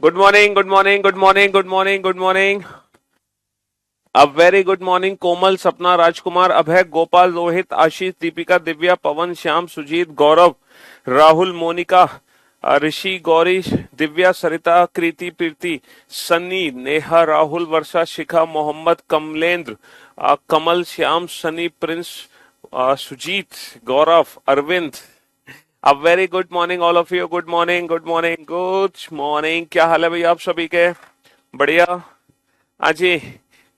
Good morning, good morning, good morning, good morning, good morning. A very good morning Komal, Sapna, Rajkumar, Abhay, Gopal, Rohit, Ashish, Deepika, Divya, Pawan, Shyam, Sujeet, Gaurav, Rahul, Monika, Rishi, Gauri, Divya, Sarita, Kriti, Preeti, Sunny, Neha, Rahul, Varsha, Shikha, Mohammad, Kamlendra, Kamal, Shyam, Sunny, Prince, Sujeet, Gaurav, Arvind. A very good morning all of you. Good morning, good morning, good morning. क्या हाल है भैया आप सभी के? बढ़िया। हाँ जी।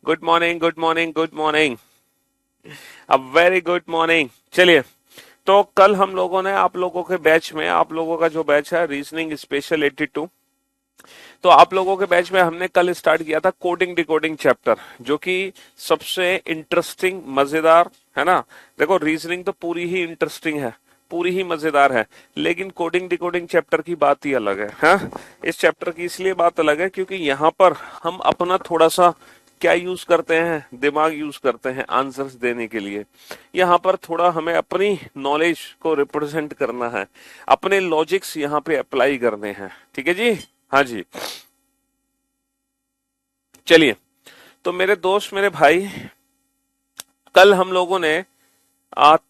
Good morning, good morning, good morning. A very good morning. चलिए, तो कल हम लोगों ने आप लोगों के बैच में, आप लोगों का जो बैच है रीजनिंग स्पेशल 82, तो आप लोगों के बैच में हमने कल स्टार्ट किया था कोडिंग डिकोडिंग चैप्टर, जो कि सबसे इंटरेस्टिंग, मजेदार है ना। देखो, रीजनिंग तो पूरी ही इंटरेस्टिंग है, पूरी ही मजेदार है, लेकिन कोडिंग डिकोडिंग चैप्टर की बात ही अलग है। हाँ, इस चैप्टर की इसलिए बात अलग है क्योंकि यहाँ पर हम अपना थोड़ा सा क्या यूज करते हैं, दिमाग यूज करते हैं आंसर्स देने के लिए। यहाँ पर थोड़ा हमें अपनी नॉलेज को रिप्रेजेंट करना है, अपने लॉजिक्स यहाँ पे अप्लाई करने हैं। ठीक है जी? हाँ जी। चलिए, तो मेरे दोस्त, मेरे भाई, कल हम लोगों ने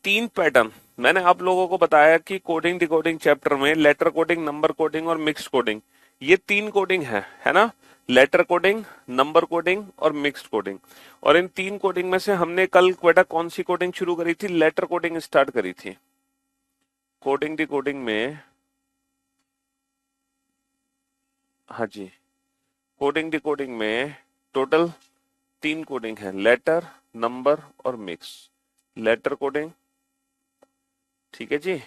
तीन पैटर्न, मैंने आप लोगों को बताया कि कोडिंग डिकोडिंग चैप्टर में लेटर कोडिंग, नंबर कोडिंग और मिक्स कोडिंग, ये तीन कोडिंग है ना। लेटर कोडिंग, नंबर कोडिंग और मिक्स्ड कोडिंग। और इन तीन कोडिंग में से हमने कल बेटा कौन सी कोडिंग शुरू करी थी? लेटर कोडिंग स्टार्ट करी थी। कोडिंग डिकोडिंग में, हाँ जी, कोडिंग डिकोडिंग में टोटल तीन कोडिंग है, लेटर, नंबर और मिक्स। लेटर कोडिंग, ठीक है जी,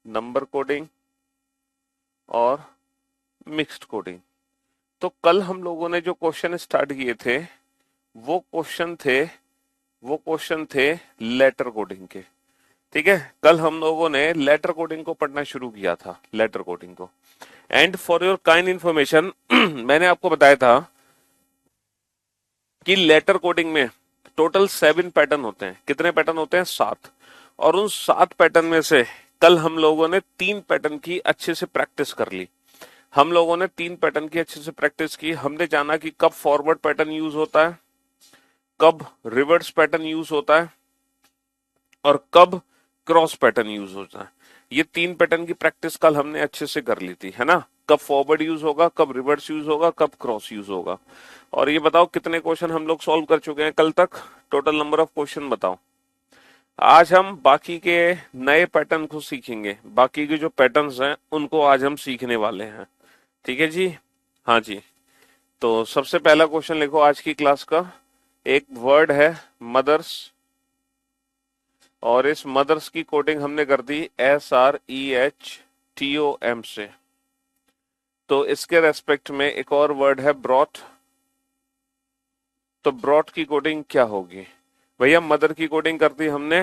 नंबर कोडिंग और मिक्स्ड कोडिंग। तो कल हम लोगों ने जो क्वेश्चन स्टार्ट किए थे वो क्वेश्चन थे वो क्वेश्चन थे लेटर कोडिंग के। ठीक है, कल हम लोगों ने लेटर कोडिंग को पढ़ना शुरू किया था, लेटर कोडिंग को। And for your kind information मैंने आपको बताया था कि लेटर कोडिंग में टोटल 7 पैटर्न होते हैं। कितने पैटर्न होते हैं? 7। और उन 7 पैटर्न में से कल हम लोगों ने 3 पैटर्न की अच्छे से प्रैक्टिस कर ली। हम लोगों ने 3 पैटर्न की अच्छे से प्रैक्टिस की। हमने जाना कि कब फॉरवर्ड पैटर्न यूज होता है, कब रिवर्स पैटर्न यूज होता है और कब क्रॉस पैटर्न यूज होता है। ये 3 पैटर्न की प्रैक्टिस कल हमने अच्छे से कर ली थी, है ना। कब फॉरवर्ड यूज होगा, कब रिवर्स यूज होगा, कब क्रॉस यूज होगा। और ये बताओ कितने क्वेश्चन हम लोग सॉल्व कर चुके हैं कल तक? टोटल नंबर ऑफ क्वेश्चन बताओ। आज हम बाकी के नए पैटर्न को सीखेंगे, बाकी के जो पैटर्न्स हैं उनको आज हम सीखने वाले हैं। ठीक है जी? हाँ जी। तो सबसे पहला क्वेश्चन लिखो आज की क्लास का। एक वर्ड है मदर्स, और इस मदर्स की कोडिंग हमने कर दी SREHTOM से। तो इसके रेस्पेक्ट में एक और वर्ड है ब्रॉट। तो ब्रॉट की कोडिंग क्या होगी? भैया मदर की कोडिंग कर दी हमने,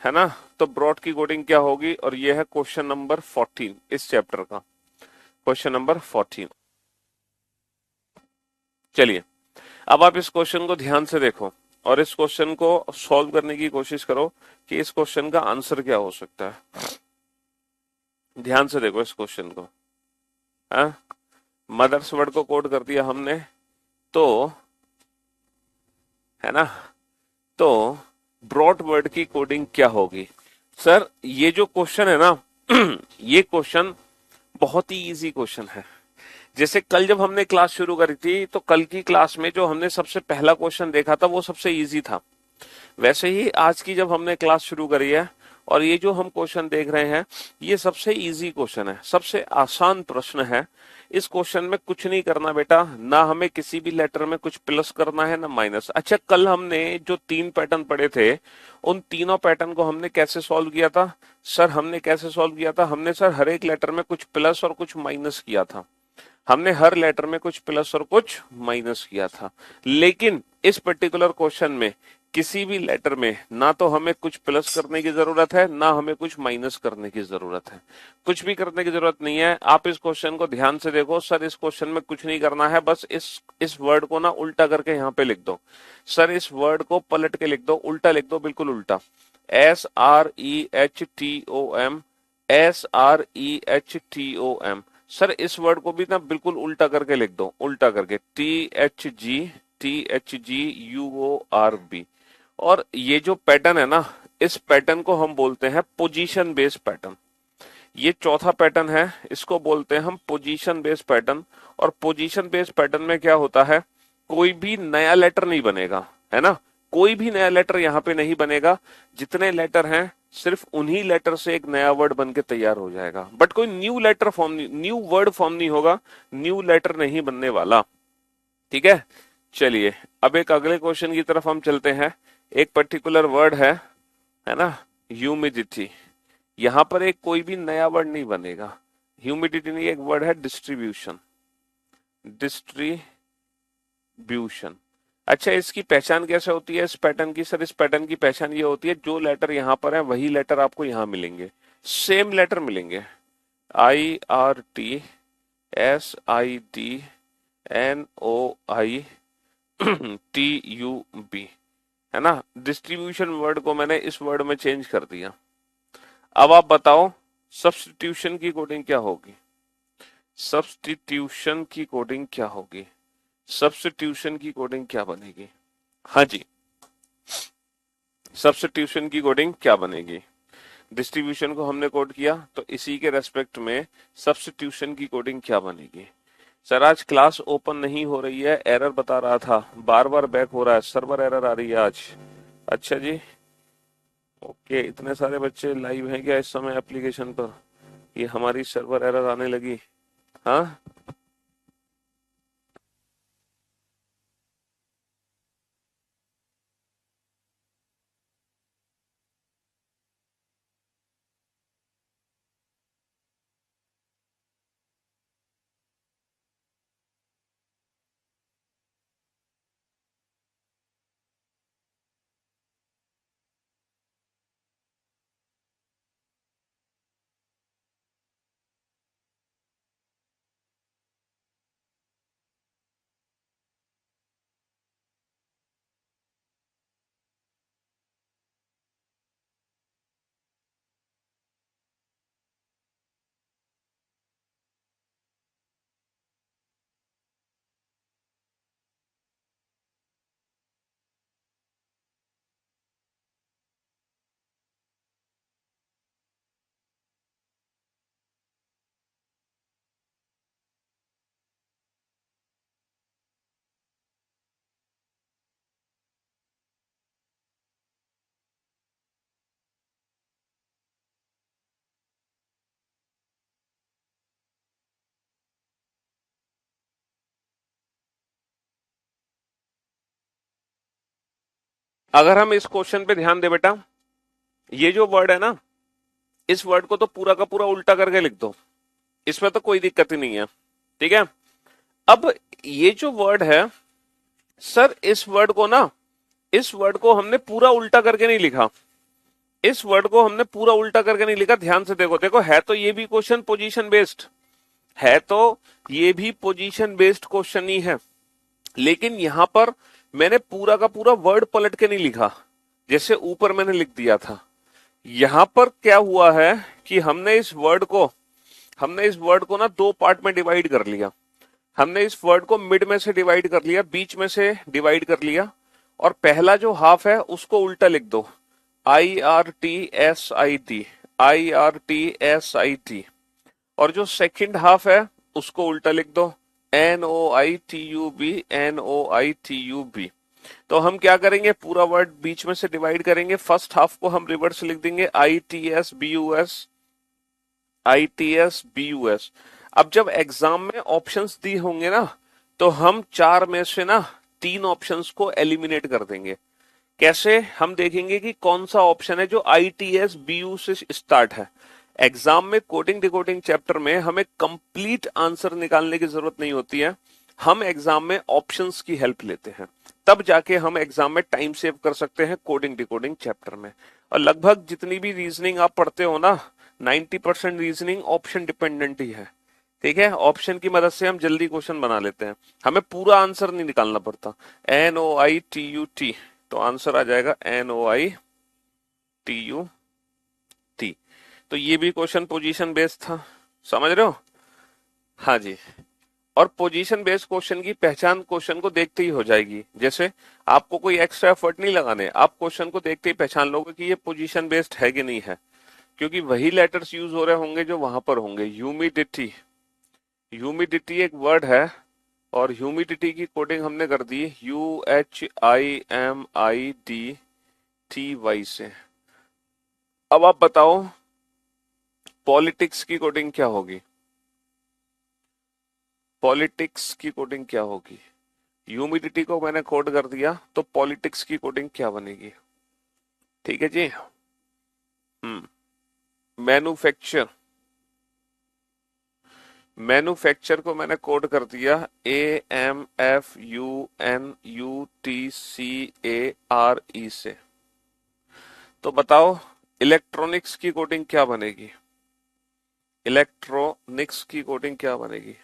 है ना। तो ब्रॉट की कोडिंग क्या होगी? और यह है क्वेश्चन नंबर 14 इस चैप्टर का, क्वेश्चन नंबर 14। चलिए, अब आप इस क्वेश्चन को ध्यान से देखो और इस क्वेश्चन को सॉल्व करने की कोशिश करो कि इस क्वेश्चन का आंसर क्या हो सकता है। ध्यान से देखो इस क्वेश्चन को। हाँ, मदर्स वर्ड को कोड कर दिया हमने, तो है ना, तो ब्रॉड वर्ड की कोडिंग क्या होगी? सर ये जो क्वेश्चन है ना ये क्वेश्चन बहुत ही इजी क्वेश्चन है। जैसे कल जब हमने क्लास शुरू करी थी तो कल की क्लास में जो हमने सबसे पहला क्वेश्चन देखा था वो सबसे इजी था, वैसे ही आज की जब हमने क्लास शुरू करी है और ये जो हम क्वेश्चन देख रहे हैं ये सबसे इजी क्वेश्चन है, सबसे आसान प्रश्न है। इस क्वेश्चन में कुछ नहीं करना बेटा, ना हमें किसी भी लेटर में कुछ प्लस करना है ना माइनस। अच्छा, कल हमने जो 3 पैटर्न पढ़े थे उन तीनों पैटर्न को हमने कैसे सॉल्व किया था? सर हमने कैसे सॉल्व किया था? हमने सर हर एक लेटर में कुछ प्लस और कुछ माइनस किया था। हमने हर लेटर में कुछ प्लस और कुछ माइनस किया था। लेकिन इस पर्टिकुलर क्वेश्चन में किसी भी लेटर में ना तो हमें कुछ प्लस करने की जरूरत है ना हमें कुछ माइनस करने की जरूरत है, कुछ भी करने की जरूरत नहीं है। आप इस क्वेश्चन को ध्यान से देखो। सर इस क्वेश्चन में कुछ नहीं करना है, बस इस वर्ड को ना उल्टा करके यहाँ पे लिख दो। सर इस वर्ड को पलट के लिख दो, उल्टा लिख दो, बिल्कुल उल्टा। SREHTOM, SREHTOM। सर इस वर्ड को भी ना बिल्कुल उल्टा करके लिख दो, उल्टा करके THG UORB। और ये जो पैटर्न है ना, इस पैटर्न को हम बोलते हैं पोजीशन बेस्ड पैटर्न। ये चौथा पैटर्न है, इसको बोलते हैं हम पोजीशन बेस्ड पैटर्न। और पोजीशन बेस्ड पैटर्न में क्या होता है, कोई भी नया लेटर नहीं बनेगा, है ना, कोई भी नया लेटर यहाँ पे नहीं बनेगा। जितने लेटर हैं सिर्फ उन्हीं लेटर से एक नया वर्ड बन के तैयार हो जाएगा, बट कोई न्यू लेटर फॉर्म नहीं, न्यू वर्ड फॉर्म नहीं होगा, न्यू लेटर नहीं बनने वाला। ठीक है, चलिए अब एक अगले क्वेश्चन की तरफ हम चलते हैं। एक पर्टिकुलर वर्ड है ना, ह्यूमिडिटी। यहां पर एक कोई भी नया वर्ड नहीं बनेगा, ह्यूमिडिटी नहीं, एक वर्ड है डिस्ट्रीब्यूशन, डिस्ट्रीब्यूशन। अच्छा, इसकी पहचान कैसे होती है इस पैटर्न की? सर इस पैटर्न की पहचान ये होती है, जो लेटर यहाँ पर है वही लेटर आपको यहाँ मिलेंगे, सेम लेटर मिलेंगे। IRTSITNOITUB, है ना। डिस्ट्रीब्यूशन वर्ड को मैंने इस वर्ड में चेंज कर दिया। अब आप बताओ सब्स्टिट्यूशन की कोडिंग क्या होगी? सब्स्टिट्यूशन की कोडिंग क्या होगी? सब्स्टिट्यूशन की कोडिंग क्या बनेगी? हाँ जी, सब्स्टिट्यूशन की कोडिंग क्या बनेगी? डिस्ट्रीब्यूशन को हमने कोड किया, तो इसी के रेस्पेक्ट में सब्स्टिट्यूशन की कोडिंग क्या बनेगी? सर आज क्लास ओपन नहीं हो रही है, एरर बता रहा था, बार बार बैक हो रहा है, सर्वर एरर आ रही है आज। अच्छा जी, ओके, इतने सारे बच्चे लाइव हैं क्या इस समय एप्लीकेशन पर? ये हमारी सर्वर एरर आने लगी। हाँ, अगर हम इस क्वेश्चन पे ध्यान दे बेटा, ये जो वर्ड है ना, इस वर्ड को तो पूरा का पूरा उल्टा करके लिख दो, इसमें तो कोई दिक्कत ही नहीं है। ठीक है, अब ये जो वर्ड है, सर इस वर्ड को ना, इस वर्ड को हमने पूरा उल्टा करके नहीं लिखा, इस वर्ड को हमने पूरा उल्टा करके नहीं लिखा। ध्यान से देखो, देखो है तो ये भी क्वेश्चन पोजीशन बेस्ड, है तो ये भी पोजीशन बेस्ड क्वेश्चन ही है, लेकिन यहां पर मैंने पूरा का पूरा वर्ड पलट के नहीं लिखा जैसे ऊपर मैंने लिख दिया था। यहां पर क्या हुआ है कि हमने इस वर्ड को ना दो पार्ट में डिवाइड कर लिया। हमने इस वर्ड को मिड में से डिवाइड कर लिया, बीच में से डिवाइड कर लिया, और पहला जो हाफ है उसको उल्टा लिख दो, IRTSIT, IRTSIT। और जो सेकंड हाफ है उसको उल्टा लिख दो, NOITUB, NOITUB। तो हम क्या करेंगे, पूरा वर्ड बीच में से डिवाइड करेंगे, फर्स्ट हाफ को हम रिवर्स लिख देंगे, ITSBUS, ITSBUS। अब जब एग्जाम में ऑप्शंस दी होंगे ना, तो हम चार में से ना तीन ऑप्शंस को एलिमिनेट कर देंगे। कैसे? हम देखेंगे कि कौन सा ऑप्शन है जो ITSBU से स्टार्ट है। एग्जाम में कोडिंग डिकोडिंग चैप्टर में हमें कंप्लीट आंसर निकालने की जरूरत नहीं होती है, हम एग्जाम में ऑप्शंस की हेल्प लेते हैं, तब जाके हम एग्जाम में टाइम सेव कर सकते हैं कोडिंग डिकोडिंग चैप्टर में। और लगभग जितनी भी रीजनिंग आप पढ़ते हो ना, 90% रीजनिंग ऑप्शन डिपेंडेंट ही है। ठीक है, ऑप्शन की मदद से हम जल्दी क्वेश्चन बना लेते हैं, हमें पूरा आंसर नहीं निकालना पड़ता। NOITUT, तो आंसर आ जाएगा NOITUT। तो ये भी क्वेश्चन पोजीशन बेस्ड था, समझ रहे हो? हाँ जी। और पोजीशन बेस्ड क्वेश्चन की पहचान क्वेश्चन को देखते ही हो जाएगी। जैसे आपको कोई एक्स्ट्रा एफर्ट नहीं लगाने, आप क्वेश्चन को देखते ही पहचान लोगे कि ये पोजीशन बेस्ड है कि नहीं है, क्योंकि वही लेटर्स यूज हो रहे होंगे जो वहां पर होंगे। ह्यूमिडिटी, ह्यूमिडिटी एक वर्ड है, और ह्यूमिडिटी की कोडिंग हमने कर दी HIMIDTY से। अब आप बताओ पॉलिटिक्स की कोडिंग क्या होगी? पॉलिटिक्स की कोडिंग क्या होगी? ह्यूमिडिटी को मैंने कोड कर दिया, तो पॉलिटिक्स की कोडिंग क्या बनेगी? ठीक है जी। मैन्युफैक्चर, मैन्युफैक्चर को मैंने कोड कर दिया AMFUNUTCARE से। तो बताओ इलेक्ट्रॉनिक्स की कोडिंग क्या बनेगी? इलेक्ट्रॉनिक्स की कोडिंग क्या बनेगी?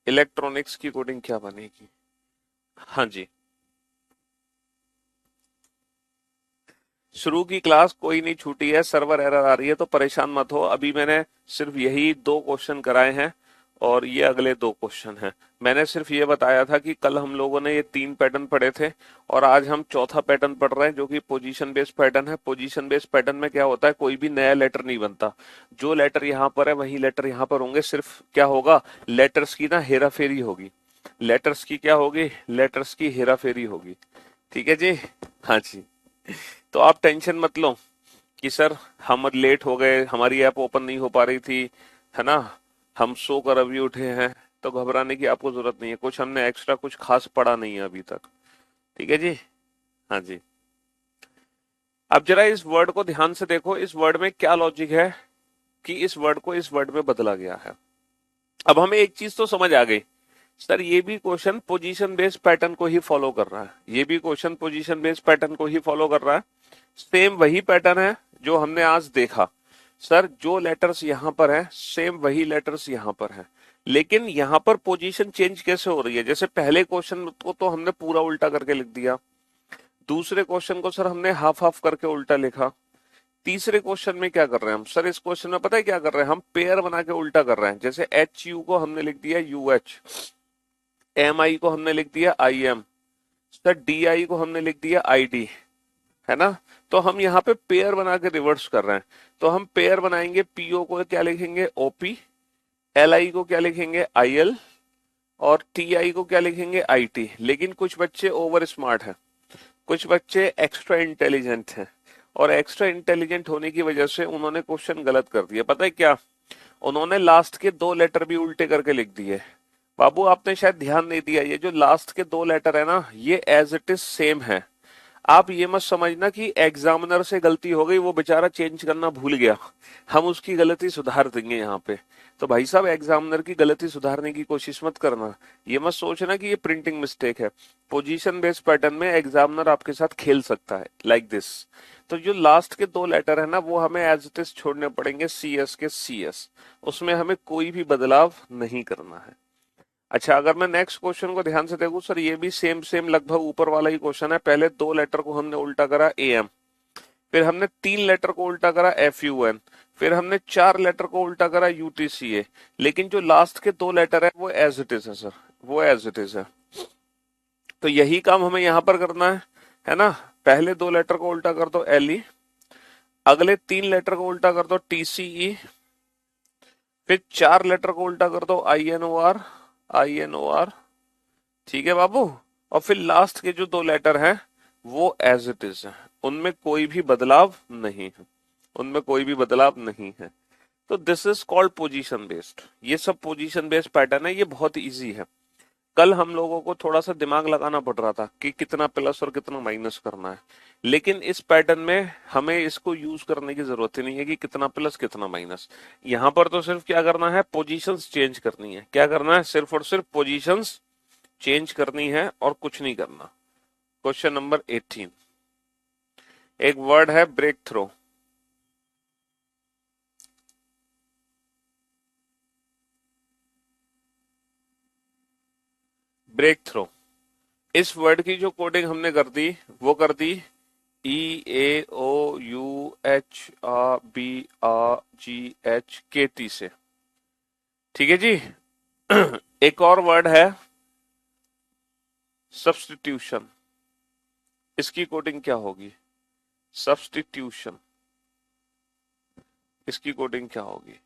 इलेक्ट्रॉनिक्स की कोडिंग क्या बनेगी? हाँ जी। शुरू की क्लास कोई नहीं छूटी है, सर्वर एरर आ रही है तो परेशान मत हो। अभी मैंने सिर्फ यही 2 क्वेश्चन कराए हैं, और ये अगले 2 क्वेश्चन हैं। मैंने सिर्फ ये बताया था कि कल हम लोगों ने ये 3 पैटर्न पढ़े थे, और आज हम चौथा पैटर्न पढ़ रहे हैं जो कि पोजीशन बेस्ड पैटर्न है। पोजीशन बेस्ड पैटर्न में क्या होता है, कोई भी नया लेटर नहीं बनता। जो लेटर यहाँ पर है वही लेटर यहाँ पर होंगे, सिर्फ क्या होगा, लेटर्स की ना हेरा फेरी होगी। लेटर्स की क्या होगी? लेटर्स की हेरा फेरी होगी। ठीक है जी। हाँ जी। तो आप टेंशन मत लो कि सर हम लेट हो गए, हमारी ऐप ओपन नहीं हो पा रही थी, है ना, हम सो कर अभी उठे हैं। तो घबराने की आपको जरूरत नहीं है, कुछ हमने एक्स्ट्रा कुछ खास पढ़ा नहीं है अभी तक। ठीक है जी। हाँ जी। अब जरा इस वर्ड को ध्यान से देखो, इस वर्ड में क्या लॉजिक है कि इस वर्ड को इस वर्ड में बदला गया है। अब हमें एक चीज तो समझ आ गई, सर ये भी क्वेश्चन पोजीशन बेस्ड पैटर्न को ही फॉलो कर रहा है, ये भी क्वेश्चन पोजीशन बेस्ड पैटर्न को ही फॉलो कर रहा है। सेम वही पैटर्न है जो हमने आज देखा। सर जो लेटर्स यहां पर है सेम वही लेटर्स यहां पर है, लेकिन यहां पर पोजीशन चेंज कैसे हो रही है? जैसे पहले क्वेश्चन को तो हमने पूरा उल्टा करके लिख दिया, दूसरे क्वेश्चन को सर हमने हाफ हाफ करके उल्टा लिखा, तीसरे क्वेश्चन में क्या कर रहे हैं हम? सर इस क्वेश्चन में पता है क्या कर रहे हैं हम? पेयर बना के उल्टा कर रहे हैं। जैसे HU को हमने लिख दिया UH, MI को हमने लिख दिया IM, सर DI को हमने लिख दिया ID, है ना। तो हम यहाँ पे पेयर बना के रिवर्स कर रहे हैं। तो हम पेयर बनाएंगे, PO को क्या लिखेंगे? OP, LI को क्या लिखेंगे? IL, और TI को क्या लिखेंगे? IT। लेकिन कुछ बच्चे ओवर स्मार्ट हैं, कुछ बच्चे एक्स्ट्रा इंटेलिजेंट हैं, और एक्स्ट्रा इंटेलिजेंट होने की वजह से उन्होंने क्वेश्चन गलत कर दिया। पता है क्या? उन्होंने लास्ट के 2 लेटर भी उल्टे करके लिख दिए। बाबू आपने शायद ध्यान नहीं दिया, ये जो लास्ट के 2 लेटर है ना, ये एज इट इज सेम है। आप ये मत समझना कि एग्जामिनर से गलती हो गई, वो बेचारा चेंज करना भूल गया, हम उसकी गलती सुधार देंगे यहाँ पे। तो भाई साहब एग्जामिनर की गलती सुधारने की कोशिश मत करना, ये मत सोचना कि ये प्रिंटिंग मिस्टेक है। पोजीशन बेस्ड पैटर्न में एग्जामिनर आपके साथ खेल सकता है लाइक दिस। तो जो लास्ट के 2 लेटर है ना, वो हमें एज इट इज छोड़ने पड़ेंगे, CS के CS, उसमें हमें कोई भी बदलाव नहीं करना है। अच्छा, अगर मैं नेक्स्ट क्वेश्चन को ध्यान से देखूं, सर ये भी सेम सेम लगभग ऊपर वाला ही क्वेश्चन है। पहले 2 लेटर को हमने उल्टा करा AM, फिर हमने 3 लेटर को उल्टा करा FUN, फिर हमने 4 लेटर को उल्टा करा UTCA। लेकिन जो लास्ट के 2 लेटर है वो एज इट इज है सर, वो एज इट इज है। तो यही काम हमें यहाँ पर करना है ना। पहले 2 लेटर को उल्टा कर दो LE, अगले 3 लेटर को उल्टा कर दो TCE, फिर 4 लेटर को उल्टा कर दो INOR। ठीक है बाबू। और फिर लास्ट के जो 2 लेटर हैं वो एज इट इज है, उनमें कोई भी बदलाव नहीं है, उनमें कोई भी बदलाव नहीं है। तो this is called position based. ये सब पोजीशन बेस्ड पैटर्न है, ये बहुत इजी है। कल हम लोगों को थोड़ा सा दिमाग लगाना पड़ रहा था कि कितना प्लस और कितना माइनस करना है, लेकिन इस पैटर्न में हमें इसको यूज करने की जरूरत ही नहीं है कि कितना प्लस कितना माइनस। यहां पर तो सिर्फ क्या करना है, पोजीशंस चेंज करनी है। क्या करना है? सिर्फ और सिर्फ पोजीशंस चेंज करनी है और कुछ नहीं करना। क्वेश्चन नंबर 18, एक वर्ड है ब्रेक थ्रो। ब्रेक थ्रो, इस वर्ड की जो कोडिंग हमने कर दी वो कर दी EAOUHRBRGHKT से। ठीक है जी। एक और वर्ड है सब्स्टिट्यूशन, इसकी कोडिंग क्या होगी? सब्स्टिट्यूशन, इसकी कोडिंग क्या होगी?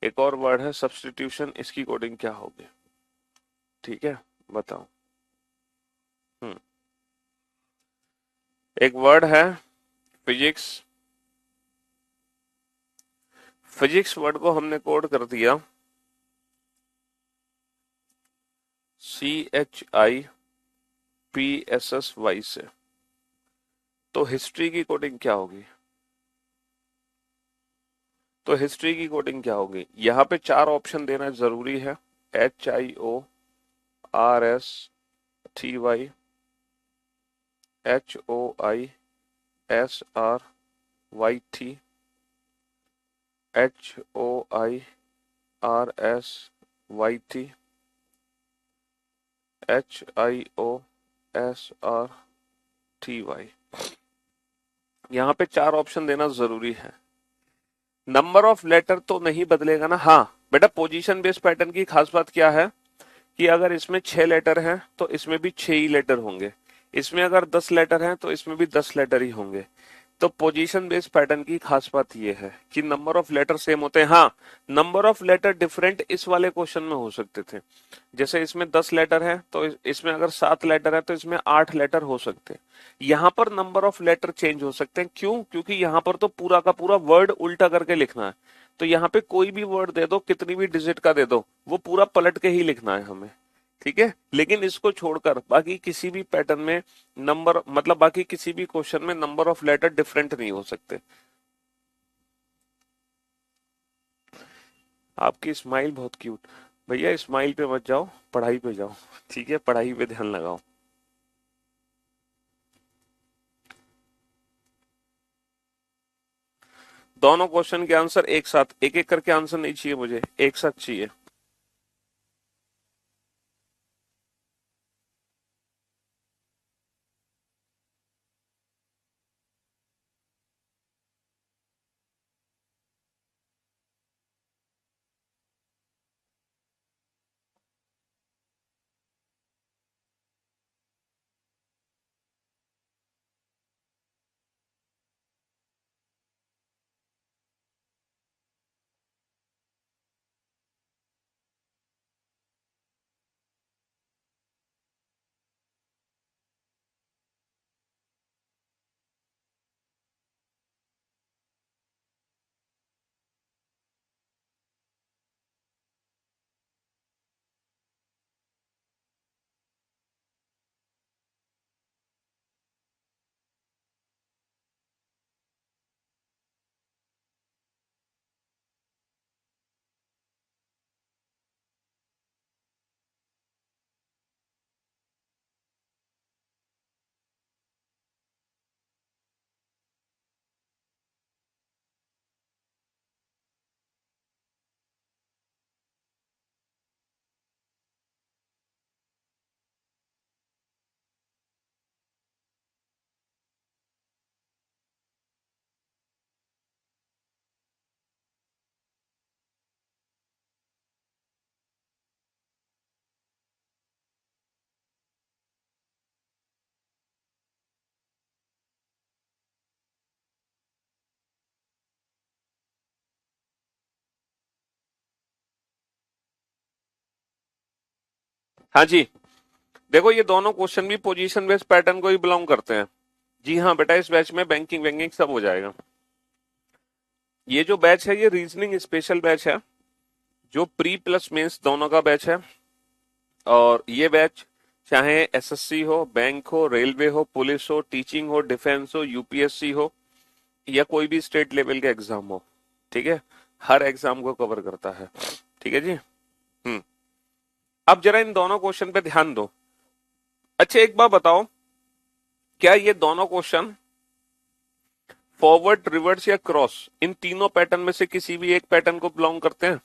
एक और वर्ड है सब्स्टिट्यूशन, इसकी कोडिंग क्या होगी? ठीक है, बताओ। हम्म एक वर्ड है फिजिक्स, फिजिक्स वर्ड को हमने कोड कर दिया CHIPSSY से, तो हिस्ट्री की कोडिंग क्या होगी? तो हिस्ट्री की कोडिंग क्या होगी? यहाँ पे चार ऑप्शन देना जरूरी है। HIORSTY, HOISRYT, HOIRSYT, HIOSRTY। यहाँ पे चार ऑप्शन देना जरूरी है। नंबर ऑफ लेटर तो नहीं बदलेगा ना? हाँ बेटा, पोजीशन बेस्ड पैटर्न की खास बात क्या है कि अगर इसमें 6 लेटर हैं तो इसमें भी 6 ही लेटर होंगे, इसमें अगर 10 लेटर हैं तो इसमें भी 10 लेटर ही होंगे। तो पोजीशन बेस्ड पैटर्न की खास बात यह है कि नंबर ऑफ लेटर सेम होते हैं। हाँ, नंबर ऑफ लेटर डिफरेंट इस वाले क्वेश्चन में हो सकते थे। जैसे इसमें 10 लेटर है तो इसमें अगर 7 लेटर है तो इसमें 8 लेटर हो सकते हैं। यहाँ पर नंबर ऑफ लेटर चेंज हो सकते हैं। क्यों? क्योंकि यहाँ पर तो पूरा का पूरा वर्ड उल्टा करके लिखना है। तो यहाँ पे कोई भी वर्ड दे दो, कितनी भी डिजिट का दे दो, वो पूरा पलट के ही लिखना है हमें। ठीक है, लेकिन इसको छोड़कर बाकी किसी भी पैटर्न में नंबर, मतलब बाकी किसी भी क्वेश्चन में नंबर ऑफ लेटर डिफरेंट नहीं हो सकते। आपकी स्माइल बहुत क्यूट। भैया स्माइल पे मत जाओ, पढ़ाई पे जाओ। ठीक है, पढ़ाई पे ध्यान लगाओ। दोनों क्वेश्चन के आंसर एक साथ, एक एक करके आंसर नहीं चाहिए मुझे, एक साथ चाहिए। हाँ जी, देखो ये दोनों क्वेश्चन भी पोजीशन बेस्ड पैटर्न को ही बिलोंग करते हैं। जी हाँ बेटा, इस बैच में बैंकिंग वैंकिंग सब हो जाएगा। ये जो बैच है ये रीजनिंग स्पेशल बैच है, जो प्री प्लस मेंस दोनों का बैच है। और ये बैच चाहे एसएससी हो, बैंक हो, रेलवे हो, पुलिस हो, टीचिंग हो, डिफेंस हो, यूपीएससी हो, या कोई भी स्टेट लेवल के एग्जाम हो, ठीक है, हर एग्जाम को कवर करता है। ठीक है जी। अब जरा इन दोनों क्वेश्चन पे ध्यान दो। अच्छा एक बात बताओ, क्या ये दोनों क्वेश्चन फॉरवर्ड, रिवर्स या क्रॉस, इन तीनों पैटर्न में से किसी भी एक पैटर्न को बिलोंग करते हैं?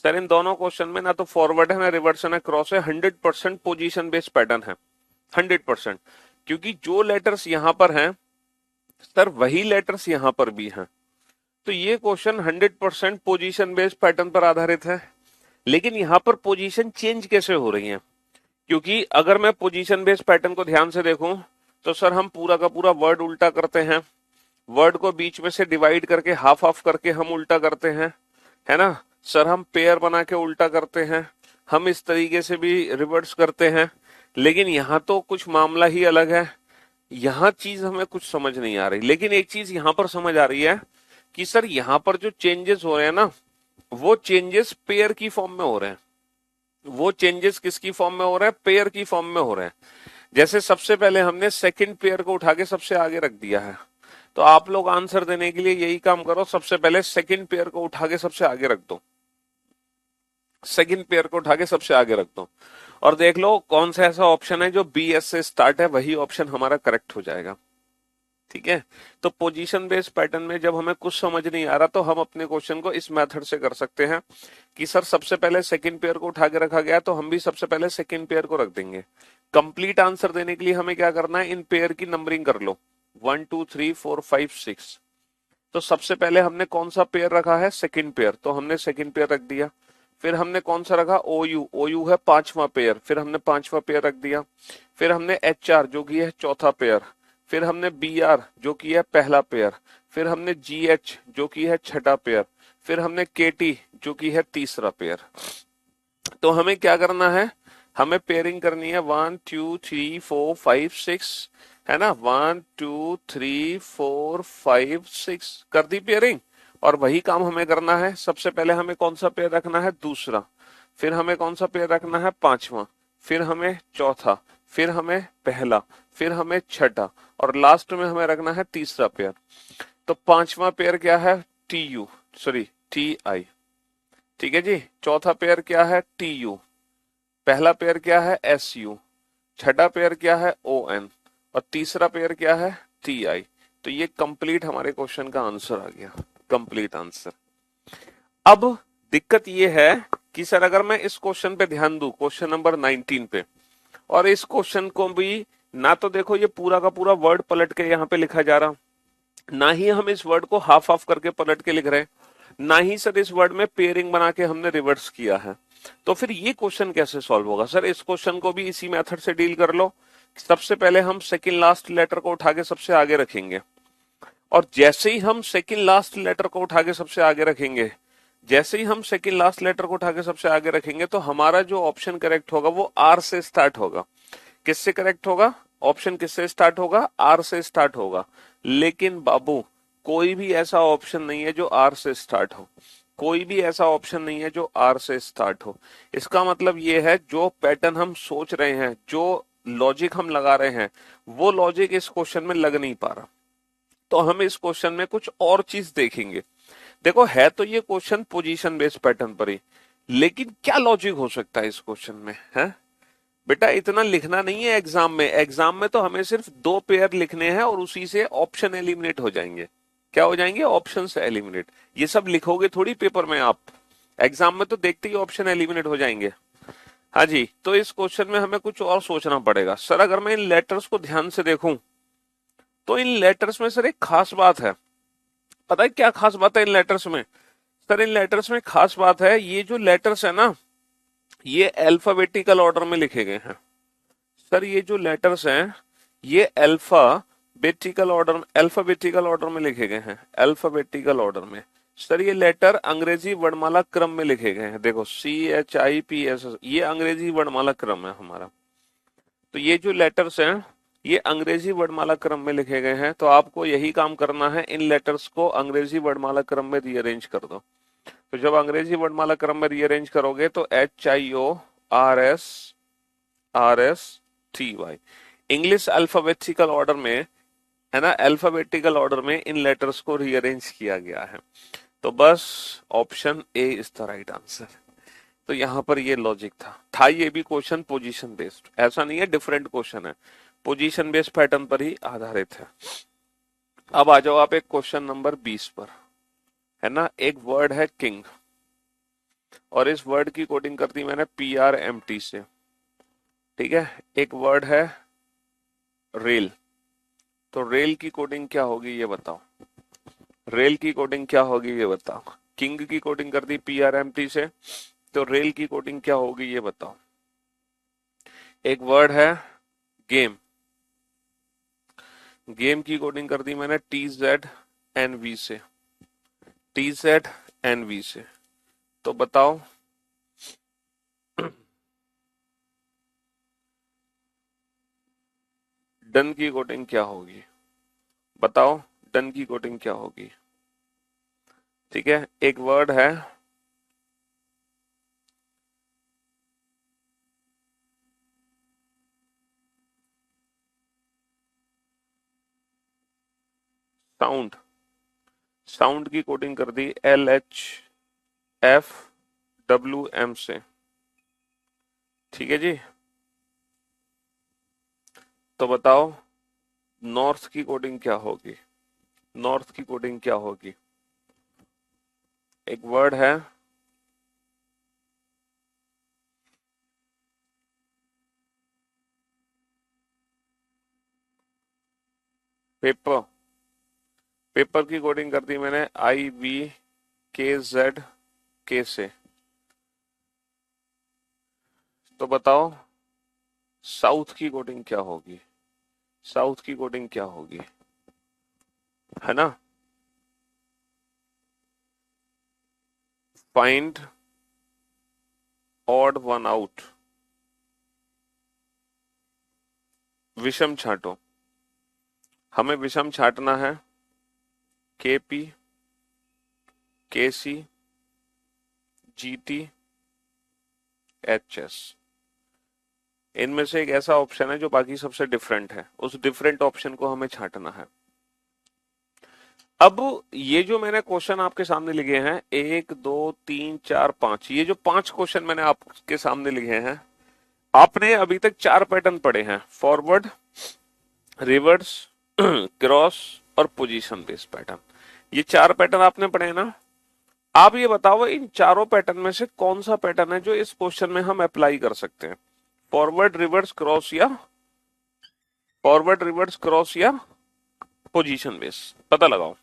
सर इन दोनों क्वेश्चन में ना तो फॉरवर्ड है, ना रिवर्स है, ना क्रॉस है, 100% पोजीशन बेस्ड पैटर्न है, 100%। क्योंकि जो लेटर्स यहां पर हैं सर वही लेटर्स यहां पर भी हैं। तो ये क्वेश्चन 100% पोजीशन बेस्ड पैटर्न पर आधारित है। लेकिन यहाँ पर पोजीशन चेंज कैसे हो रही है? क्योंकि अगर मैं पोजीशन बेस्ड पैटर्न को ध्यान से देखूं तो सर हम पूरा का पूरा वर्ड उल्टा करते हैं, वर्ड को बीच में से डिवाइड करके हाफ हाफ करके हम उल्टा करते हैं, है ना सर? हम पेयर बना के उल्टा करते हैं, हम इस तरीके से भी रिवर्स करते हैं। लेकिन यहाँ तो कुछ मामला ही अलग है, यहाँ चीज हमें कुछ समझ नहीं आ रही। लेकिन एक चीज यहाँ पर समझ आ रही है कि सर यहाँ पर जो चेंजेस हो रहे हैं ना, वो चेंजेस पेयर की फॉर्म में हो रहे हैं। वो चेंजेस किसकी फॉर्म में हो रहे हैं? पेयर की फॉर्म में हो रहे हैं। जैसे सबसे पहले हमने सेकंड पेयर को उठा के सबसे आगे रख दिया है, तो आप लोग आंसर देने के लिए यही काम करो, सबसे पहले सेकंड पेयर को उठा के सबसे आगे रख दो, सेकंड पेयर को उठा के सबसे आगे रख दो और देख लो कौन सा ऐसा ऑप्शन है जो बी एस से स्टार्ट है, वही ऑप्शन हमारा करेक्ट हो जाएगा। ठीक है, तो पोजीशन बेस्ड पैटर्न में जब हमें कुछ समझ नहीं आ रहा तो हम अपने क्वेश्चन को इस मेथड से कर सकते हैं कि सर सबसे पहले सेकंड पेयर को उठा के रखा गया तो हम भी सबसे पहले सेकंड पेयर को रख देंगे। कंप्लीट आंसर देने के लिए हमें क्या करना है? इन पेयर की नंबरिंग कर लो, 1 2 3 4 5 6। तो सबसे पहले हमने कौन सा पेयर रखा है? सेकंड पेयर, तो हमने सेकंड पेयर रख दिया। फिर हमने कौन सा रखा? ओयू, ओयू है पांचवा पेयर, फिर हमने पांचवा पेयर रख दिया। फिर हमने एच आर जो कि है चौथा पेयर, फिर हमने बी आर जो कि है पहला पेयर, फिर हमने जी एच जो कि है छठा पेयर, फिर हमने के टी जो कि है तीसरा पेयर। तो हमें क्या करना है? हमें पेयरिंग करनी है 1 2 3 4 5 6, है ना? 1 2 3 4 5 6 कर दी पेयरिंग। और वही काम हमें करना है, सबसे पहले हमें कौन सा पेयर रखना है? दूसरा। फिर हमें कौन सा पेयर रखना है? पांचवा। फिर हमें चौथा, फिर हमें पहला, फिर हमें छठा और लास्ट में हमें रखना है तीसरा पेयर। तो पांचवा पेयर क्या है? T U, sorry T I. ठीक है जी। चौथा पेयर क्या है? T U. पहला पेयर क्या है? S U. छठा पेयर क्या है? O N. और तीसरा पेयर क्या है? T I. तो ये कंप्लीट हमारे क्वेश्चन का आंसर आ गया, कंप्लीट आंसर। अब दिक्कत ये है कि सर अगर मैं इस क्वेश्चन पे ध्यान दूं, क्वेश्चन नंबर 19 पे, और इस क्वेश्चन को भी ना तो देखो ये पूरा का पूरा वर्ड पलट के यहाँ पे लिखा जा रहा, ना ही हम इस वर्ड को हाफ हाफ करके पलट के लिख रहे, ना ही सर इस वर्ड में पेयरिंग बना के हमने रिवर्स किया है। तो फिर ये क्वेश्चन कैसे सॉल्व होगा? सर इस क्वेश्चन को भी इसी मेथड से डील कर लो। सबसे पहले हम सेकंड लास्ट लेटर को उठा के सबसे आगे रखेंगे, और जैसे ही हम सेकंड लास्ट लेटर को उठा के सबसे आगे रखेंगे, जैसे ही हम सेकंड लास्ट लेटर को उठा के सबसे आगे रखेंगे, तो हमारा जो ऑप्शन करेक्ट होगा वो आर से स्टार्ट होगा। किससे करेक्ट होगा? ऑप्शन किससे स्टार्ट होगा? आर से स्टार्ट होगा। लेकिन बाबू कोई भी ऐसा ऑप्शन नहीं है जो आर से स्टार्ट हो, कोई भी ऐसा ऑप्शन नहीं है जो आर से स्टार्ट हो। इसका मतलब ये है जो पैटर्न हम सोच रहे हैं, जो लॉजिक हम लगा रहे हैं, वो लॉजिक इस क्वेश्चन में लग नहीं पा रहा। तो हम इस क्वेश्चन में कुछ और चीज देखेंगे। देखो है तो ये क्वेश्चन पोजीशन बेस्ड पैटर्न पर ही, लेकिन क्या लॉजिक हो सकता है इस क्वेश्चन में? है बेटा इतना लिखना नहीं है एग्जाम में, एग्जाम में तो हमें सिर्फ 2 पेयर लिखने हैं और उसी से ऑप्शन एलिमिनेट हो जाएंगे। क्या हो जाएंगे? ऑप्शन से एलिमिनेट। ये सब लिखोगे थोड़ी पेपर में आप, एग्जाम में तो देखते ही ऑप्शन एलिमिनेट हो जाएंगे। हाँ जी, तो इस क्वेश्चन में हमें कुछ और सोचना पड़ेगा। सर अगर मैं इन लेटर्स को ध्यान से देखूं तो इन लेटर्स में सर एक खास बात है। पता है क्या खास बात है इन लेटर्स में? सर इन लेटर्स में खास बात है, ये जो लेटर्स है ना, ये अल्फाबेटिकल ऑर्डर में लिखे गए हैं। सर ये जो लेटर्स हैं ये अल्फाबेटिकल ऑर्डर में लिखे गए हैं, अल्फाबेटिकल ऑर्डर में। सर ये लेटर अंग्रेजी वर्णमाला क्रम में लिखे गए हैं। देखो CHIPS, ये अंग्रेजी वर्णमाला क्रम है हमारा। तो ये जो लेटर्स हैं ये अंग्रेजी वर्णमाला क्रम में लिखे गए हैं। तो आपको यही काम करना है, इन लेटर्स को अंग्रेजी वर्णमाला क्रम में रीअरेंज कर दो। तो जब अंग्रेजी वर्णमाला क्रम में रीअरेंज करोगे तो HIORSRSTY, इंग्लिश अल्फाबेटिकल ऑर्डर में, है ना, अल्फाबेटिकल ऑर्डर में इन लेटर्स को रीअरेंज किया गया है। तो बस option A is the right answer. तो यहां पर ये लॉजिक था ये भी क्वेश्चन पोजीशन बेस्ड, ऐसा नहीं है डिफरेंट क्वेश्चन है, पोजीशन बेस्ड पैटर्न पर ही आधारित है। अब आ जाओ आप एक क्वेश्चन नंबर 20 पर, है ना। एक वर्ड है किंग, और इस वर्ड की कोडिंग कर दी मैंने PRMT से। ठीक है, एक वर्ड है रेल, तो रेल की कोडिंग क्या होगी ये बताओ, रेल की कोडिंग क्या होगी ये बताओ। किंग की कोडिंग कर दी PRMT से, तो रेल की कोडिंग क्या होगी ये बताओ। एक वर्ड है गेम, गेम की कोडिंग कर दी मैंने TZNV से, TZNV से। तो बताओ डन की कोडिंग क्या होगी, बताओ डन की कोडिंग क्या होगी। ठीक है, एक वर्ड है साउंड, साउंड की कोडिंग कर दी LHFWM से। ठीक है जी। तो बताओ नॉर्थ की कोडिंग क्या होगी, नॉर्थ की कोडिंग क्या होगी। एक वर्ड है पेपर, पेपर की कोडिंग कर दी मैंने IBKZK से। तो बताओ साउथ की कोडिंग क्या होगी, साउथ की कोडिंग क्या होगी, है ना। फाइंड ऑड वन आउट, विषम छांटो, हमें विषम छांटना है KP, KC, GT, HS। इनमें से एक ऐसा ऑप्शन है जो बाकी सबसे डिफरेंट है, उस डिफरेंट ऑप्शन को हमें छांटना है। अब ये जो मैंने क्वेश्चन आपके सामने लिखे हैं 1 2 3 4 5, ये जो 5 क्वेश्चन मैंने आपके सामने लिखे हैं, आपने अभी तक 4 पैटर्न पढ़े हैं, फॉरवर्ड, रिवर्स, क्रॉस और पोजीशन बेस्ड पैटर्न। ये 4 पैटर्न आपने पढ़े हैं ना। आप ये बताओ इन चारों पैटर्न में से कौन सा पैटर्न है जो इस क्वेश्चन में हम अप्लाई कर सकते हैं, फॉरवर्ड रिवर्स क्रॉस या फॉरवर्ड रिवर्स क्रॉस या पोजीशन बेस, पता लगाओ।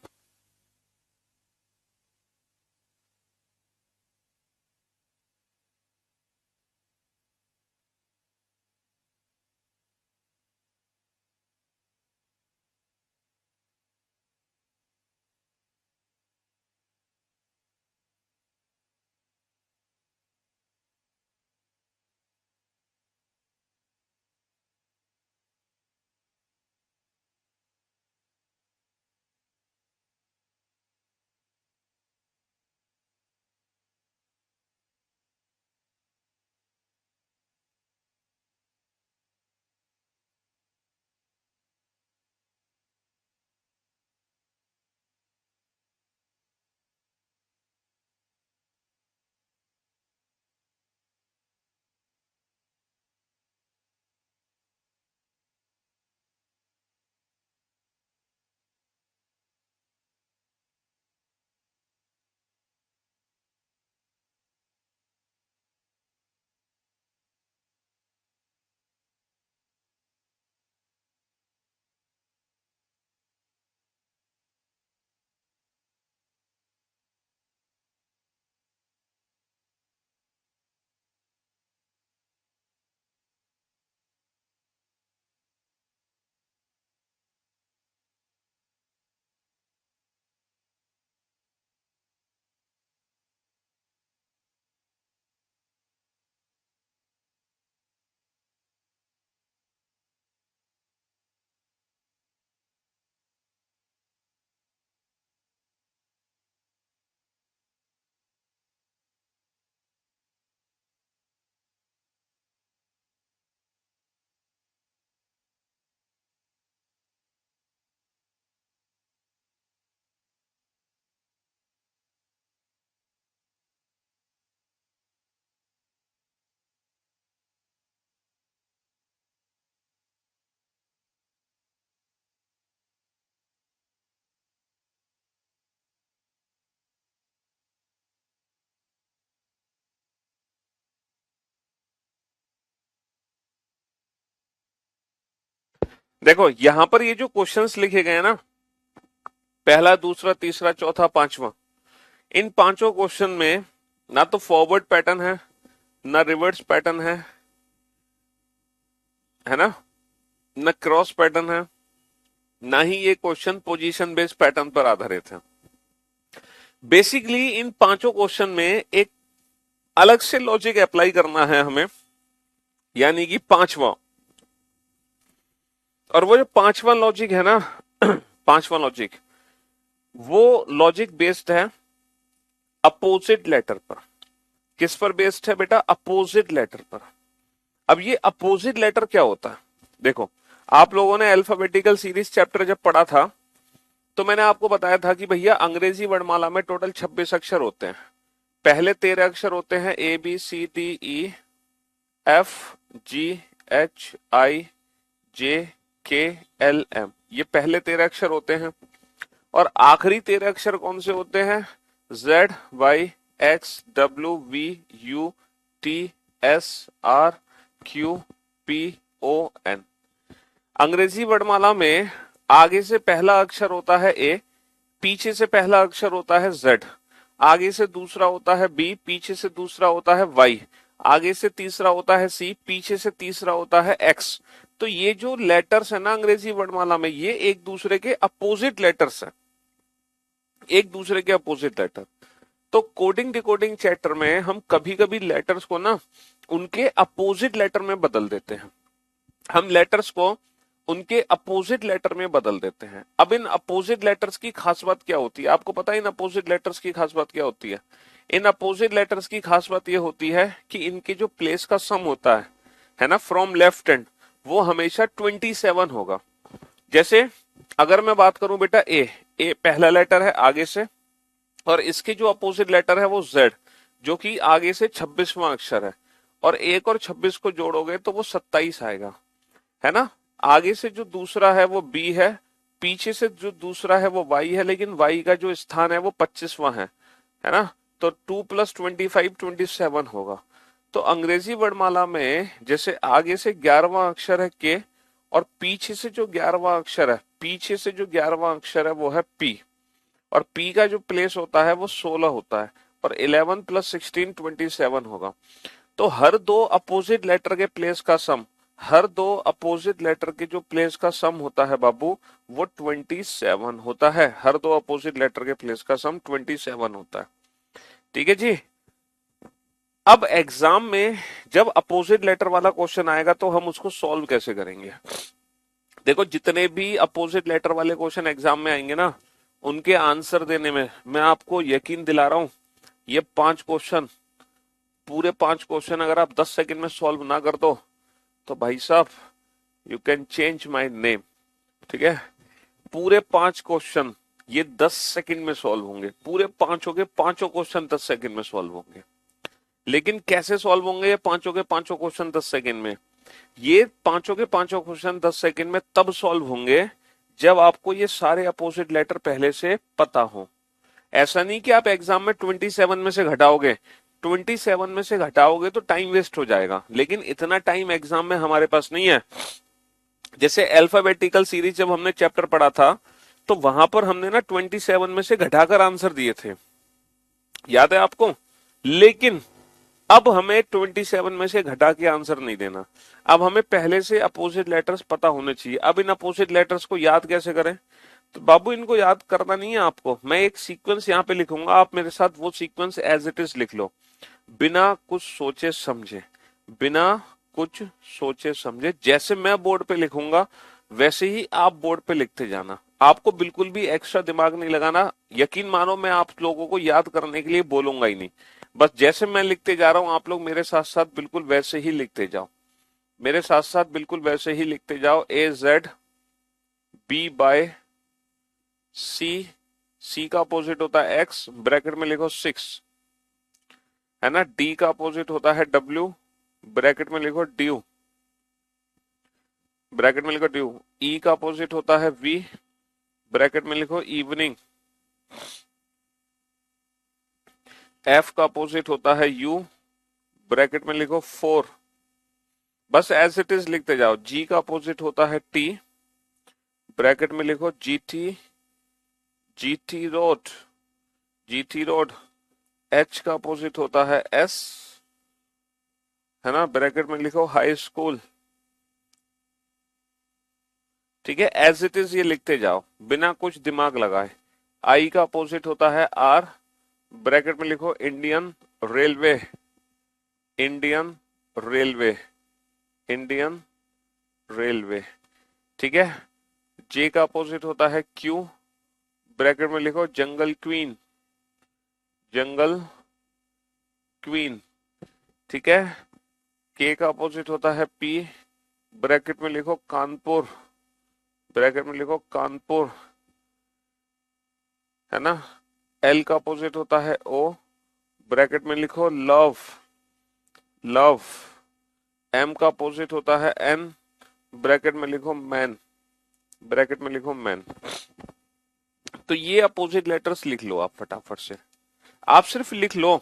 देखो यहां पर ये जो क्वेश्चंस लिखे गए हैं ना, पहला दूसरा तीसरा चौथा पांचवा, इन 5 क्वेश्चन में ना तो फॉरवर्ड पैटर्न है, ना रिवर्स पैटर्न है ना, ना क्रॉस पैटर्न है, ना ही ये क्वेश्चन पोजीशन बेस्ड पैटर्न पर आधारित है। बेसिकली इन पांचों क्वेश्चन में एक अलग से लॉजिक अप्लाई करना है हमें, यानी कि पांचवा। और वो जो पांचवा लॉजिक है ना पांचवा लॉजिक, वो लॉजिक बेस्ड है अपोजिट लेटर पर। किस पर बेस्ड है बेटा? अपोजिट लेटर पर। अब ये अपोजिट लेटर क्या होता है? देखो, आप लोगों ने अल्फाबेटिकल सीरीज चैप्टर जब पढ़ा था तो मैंने आपको बताया था कि भैया अंग्रेजी वर्णमाला में टोटल 26 अक्षर होते हैं। पहले 13 अक्षर होते हैं A B C D E F G H I J K L M, ये पहले 13 अक्षर होते हैं। और आखिरी 13 अक्षर कौन से होते हैं? Z Y X W V U T S R Q P O N. अंग्रेजी वर्णमाला में आगे से पहला अक्षर होता है ए, पीछे से पहला अक्षर होता है जेड, आगे से दूसरा होता है बी, पीछे से दूसरा होता है वाई, आगे से तीसरा होता है सी, पीछे से तीसरा होता है एक्स। तो ये जो लेटर्स है ना अंग्रेजी वर्णमाला में, ये एक दूसरे के अपोजिट लेटर्स हैं, एक दूसरे के अपोजिट लेटर। तो कोडिंग डिकोडिंग चैप्टर में हम कभी कभी लेटर्स को ना उनके अपोजिट लेटर में बदल देते हैं। हम लेटर्स को उनके अपोजिट लेटर में बदल देते हैं। अब इन अपोजिट लेटर्स की खास बात क्या होती है? आपको पता है इन अपोजिट लेटर्स की खास बात क्या होती है? इन अपोजिट लेटर्स की खास बात यह होती है कि इनके जो प्लेस का सम होता है ना, फ्रॉम लेफ्ट हैंड, वो हमेशा 27 होगा। जैसे अगर मैं बात करूं बेटा ए पहला लेटर है आगे से, और इसके जो अपोजिट लेटर है वो जेड, जो कि आगे से 26वां अक्षर है, और 1 और 26 को जोड़ोगे तो वो 27 आएगा, है ना। आगे से जो दूसरा है वो बी है, पीछे से जो दूसरा है वो वाई है, लेकिन वाई का जो स्थान है वो 25वां है ना। तो 2 + 25 27 होगा। तो अंग्रेजी वर्णमाला में जैसे आगे से 11वां अक्षर है के, और पीछे से जो 11वां अक्षर है, पीछे से जो 11वां अक्षर है वो है पी, और पी का जो प्लेस होता है वो 16 होता है, और 11 + 16 27 होगा। तो हर दो अपोजिट लेटर के प्लेस का सम, हर दो अपोजिट लेटर के जो प्लेस का सम होता है बाबू, वो 27 होता है। हर दो अपोजिट लेटर के प्लेस का सम 27 होता है। ठीक है जी। अब एग्जाम में जब अपोजिट लेटर वाला क्वेश्चन आएगा तो हम उसको सॉल्व कैसे करेंगे? देखो, जितने भी अपोजिट लेटर वाले क्वेश्चन एग्जाम में आएंगे ना, उनके आंसर देने में मैं आपको यकीन दिला रहा हूं, ये 5 क्वेश्चन, पूरे 5 क्वेश्चन अगर आप 10 सेकंड में सॉल्व ना कर दो तो भाई साहब you can change my name. ठीक है, पूरे 5 क्वेश्चन ये 10 सेकंड में सॉल्व होंगे। पूरे पांचों के पांचों क्वेश्चन 10 सेकंड में सॉल्व होंगे। लेकिन कैसे सॉल्व होंगे ये पांचों के पांचों क्वेश्चन 10 सेकंड में? ये पांचों के पांचों क्वेश्चन 10 सेकंड में तब सॉल्व होंगे जब आपको ये सारे अपोजिट लेटर पहले से पता हो। ऐसा नहीं कि आप एग्जाम में 27 में से घटाओगे, 27 में से घटाओगे तो टाइम वेस्ट हो जाएगा, लेकिन इतना टाइम एग्जाम में हमारे पास नहीं है। जैसे अल्फाबेटिकल सीरीज जब हमने चैप्टर पढ़ा था तो वहां पर हमने ना 27 में से घटाकर आंसर दिए थे, याद है आपको। लेकिन अब हमें 27 में से घटा के आंसर नहीं देना, अब हमें पहले से अपोजिट लेटर्स पता होने चाहिए। अब इन अपोजिट लेटर्स को याद कैसे करें? तो बाबू इनको याद करना नहीं है आपको, मैं एक सीक्वेंस यहाँ पे लिखूंगा, आप मेरे साथ वो सीक्वेंस एज इट इज लिख लो, बिना कुछ सोचे समझे। बिना कुछ सोचे समझे जैसे मैं बोर्ड पे लिखूंगा वैसे ही आप बोर्ड पे लिखते जाना। आपको बिल्कुल भी एक्स्ट्रा दिमाग नहीं लगाना। यकीन मानो मैं आप लोगों को याद करने के लिए बोलूंगा ही नहीं, बस जैसे मैं लिखते जा रहा हूं आप लोग मेरे साथ साथ बिल्कुल वैसे ही लिखते जाओ, मेरे साथ साथ बिल्कुल वैसे ही लिखते जाओ। ए जेड बी बाय सी, सी का अपोजिट होता है एक्स, ब्रैकेट में लिखो 6, है ना। डी का अपोजिट होता है डब्ल्यू, ब्रैकेट में लिखो ड्यू, ब्रैकेट में लिखो ड्यू। ई का अपोजिट होता है वी, ब्रैकेट में लिखो इवनिंग। एफ का अपोजिट होता है यू, ब्रैकेट में लिखो 4। बस एज इट इज लिखते जाओ। जी का अपोजिट होता है टी, ब्रैकेट में लिखो G T, G T road, G T road. H का अपोजिट होता है एस, है ना, ब्रैकेट में लिखो हाई स्कूल, ठीक है, एज इट इज ये लिखते जाओ बिना कुछ दिमाग लगाए। आई का अपोजिट होता है आर, ब्रैकेट में लिखो Indian railway, Indian railway, Indian railway, ठीक है। जे का अपोजिट होता है क्यू, ब्रैकेट में लिखो जंगल क्वीन, जंगल क्वीन, ठीक है। के का अपोजिट होता है पी, ब्रैकेट में लिखो कानपुर, ब्रैकेट में लिखो कानपुर, है ना। एल का अपोजिट होता है ओ, ब्रैकेट में लिखो लव, लव। एम का अपोजिट होता है एन, ब्रैकेट में लिखो मैन, ब्रैकेट में लिखो मैन। तो ये अपोजिट लेटर्स लिख लो आप फटाफट से, आप सिर्फ लिख लो,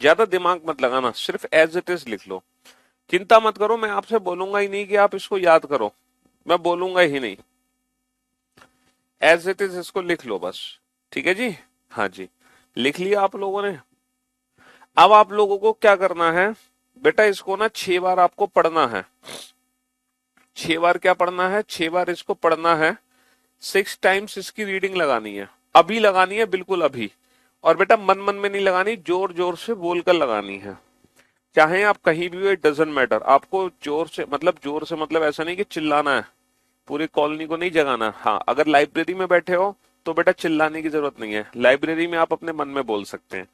ज्यादा दिमाग मत लगाना, सिर्फ एज इट इज लिख लो। चिंता मत करो, मैं आपसे बोलूंगा ही नहीं कि आप इसको याद करो, मैं बोलूंगा ही नहीं, एज इट इज इसको लिख लो बस, ठीक है जी। हाँ जी, लिख लिया आप लोगों ने। अब आप लोगों को क्या करना है बेटा, इसको ना 6 बार आपको पढ़ना है, 6 बार क्या पढ़ना है, 6 बार इसको पढ़ना है, 6 टाइम्स इसकी रीडिंग लगानी है, अभी लगानी है, बिल्कुल अभी। और बेटा मन मन में नहीं लगानी, जोर जोर से बोलकर लगानी है, चाहे आप कहीं भी हो, इट डजेंट मैटर। आपको जोर से मतलब ऐसा नहीं कि चिल्लाना है, पूरी कॉलोनी को नहीं जगाना। हाँ, अगर लाइब्रेरी में बैठे हो तो बेटा चिल्लाने की जरूरत नहीं है, लाइब्रेरी में आप अपने मन में बोल सकते हैं,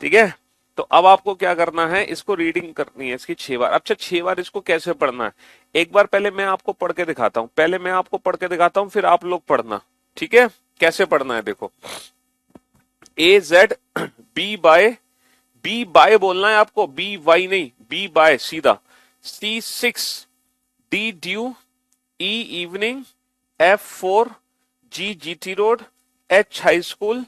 ठीक है। तो अब आपको क्या करना है, इसको रीडिंग करनी है इसकी 6 बार। अच्छा 6 बार इसको कैसे पढ़ना है, एक बार पहले मैं आपको पढ़ के दिखाता हूं, पहले मैं आपको पढ़ के दिखाता हूं, फिर आप लोग पढ़ना, ठीक है। कैसे पढ़ना है देखो, ए जेड बी बाय बोलना है आपको, बी वाई नहीं, बी बाय सीधा। C6 D due, E evening, F4 G GT road, H high school,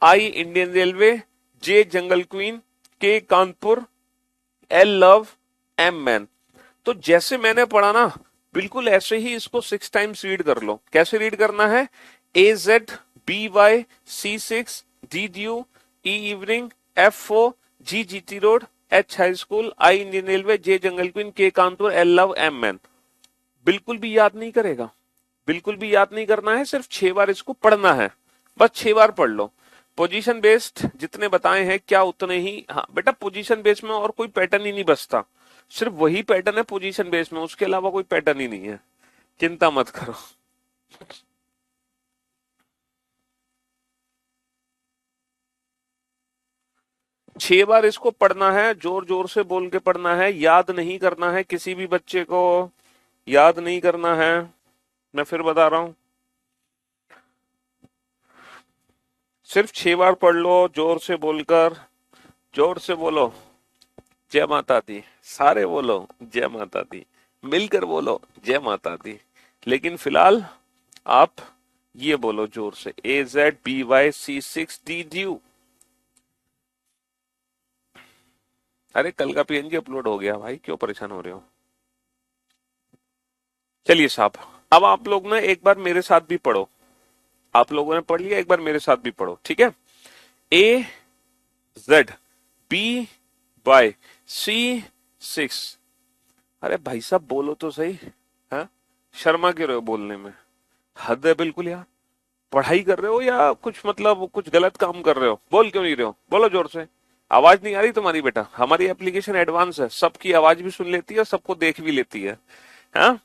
I Indian railway, J jungle queen, K Kanpur, L love, M man. तो जैसे मैंने पढ़ा ना, बिल्कुल ऐसे ही इसको 6 टाइम्स रीड कर लो। कैसे रीड करना है, A Z B Y C6 D D E evening F4 G GT road, H high school, I Indian railway, J jungle queen, K Kanpur, L love, M man. बिल्कुल भी याद नहीं करेगा, बिल्कुल भी याद नहीं करना है, सिर्फ 6 बार इसको पढ़ना है, बस 6 बार पढ़ लो। पोजीशन बेस्ड जितने बताए हैं क्या उतने ही, हाँ बेटा पोजीशन बेस्ड में और कोई पैटर्न ही नहीं बसता, सिर्फ वही पैटर्न है पोजीशन बेस्ड में, उसके अलावा कोई पैटर्न ही नहीं है, चिंता मत करो। 6 बार इसको पढ़ना है, जोर जोर से बोल के पढ़ना है, याद नहीं करना है, किसी भी बच्चे को याद नहीं करना है, मैं फिर बता रहा हूं, सिर्फ 6 बार पढ़ लो, जोर से बोलकर, जोर से बोलो जय माता दी, सारे बोलो जय माता दी, मिलकर बोलो जय माता दी। लेकिन फिलहाल आप ये बोलो जोर से, AZBYC6DDU। अरे कल का PNG अपलोड हो गया भाई, क्यों परेशान हो रहे हो। चलिए साहब, अब आप लोग ना एक बार मेरे साथ भी पढ़ो, आप लोगों ने पढ़ लिया, एक बार मेरे साथ भी पढ़ो, ठीक है। AZBYC6। अरे भाई साहब बोलो तो सही, हाँ शर्मा क्यों रहे हो बोलने में, हद है बिल्कुल यार। पढ़ाई कर रहे हो या कुछ मतलब कुछ गलत काम कर रहे हो, बोल क्यों नहीं रहे हो, बोलो जोर से। आवाज नहीं आ रही तुम्हारी बेटा, हमारी एप्लीकेशन एडवांस है, सबकी आवाज भी सुन लेती है, सबको देख भी लेती है। हाँ,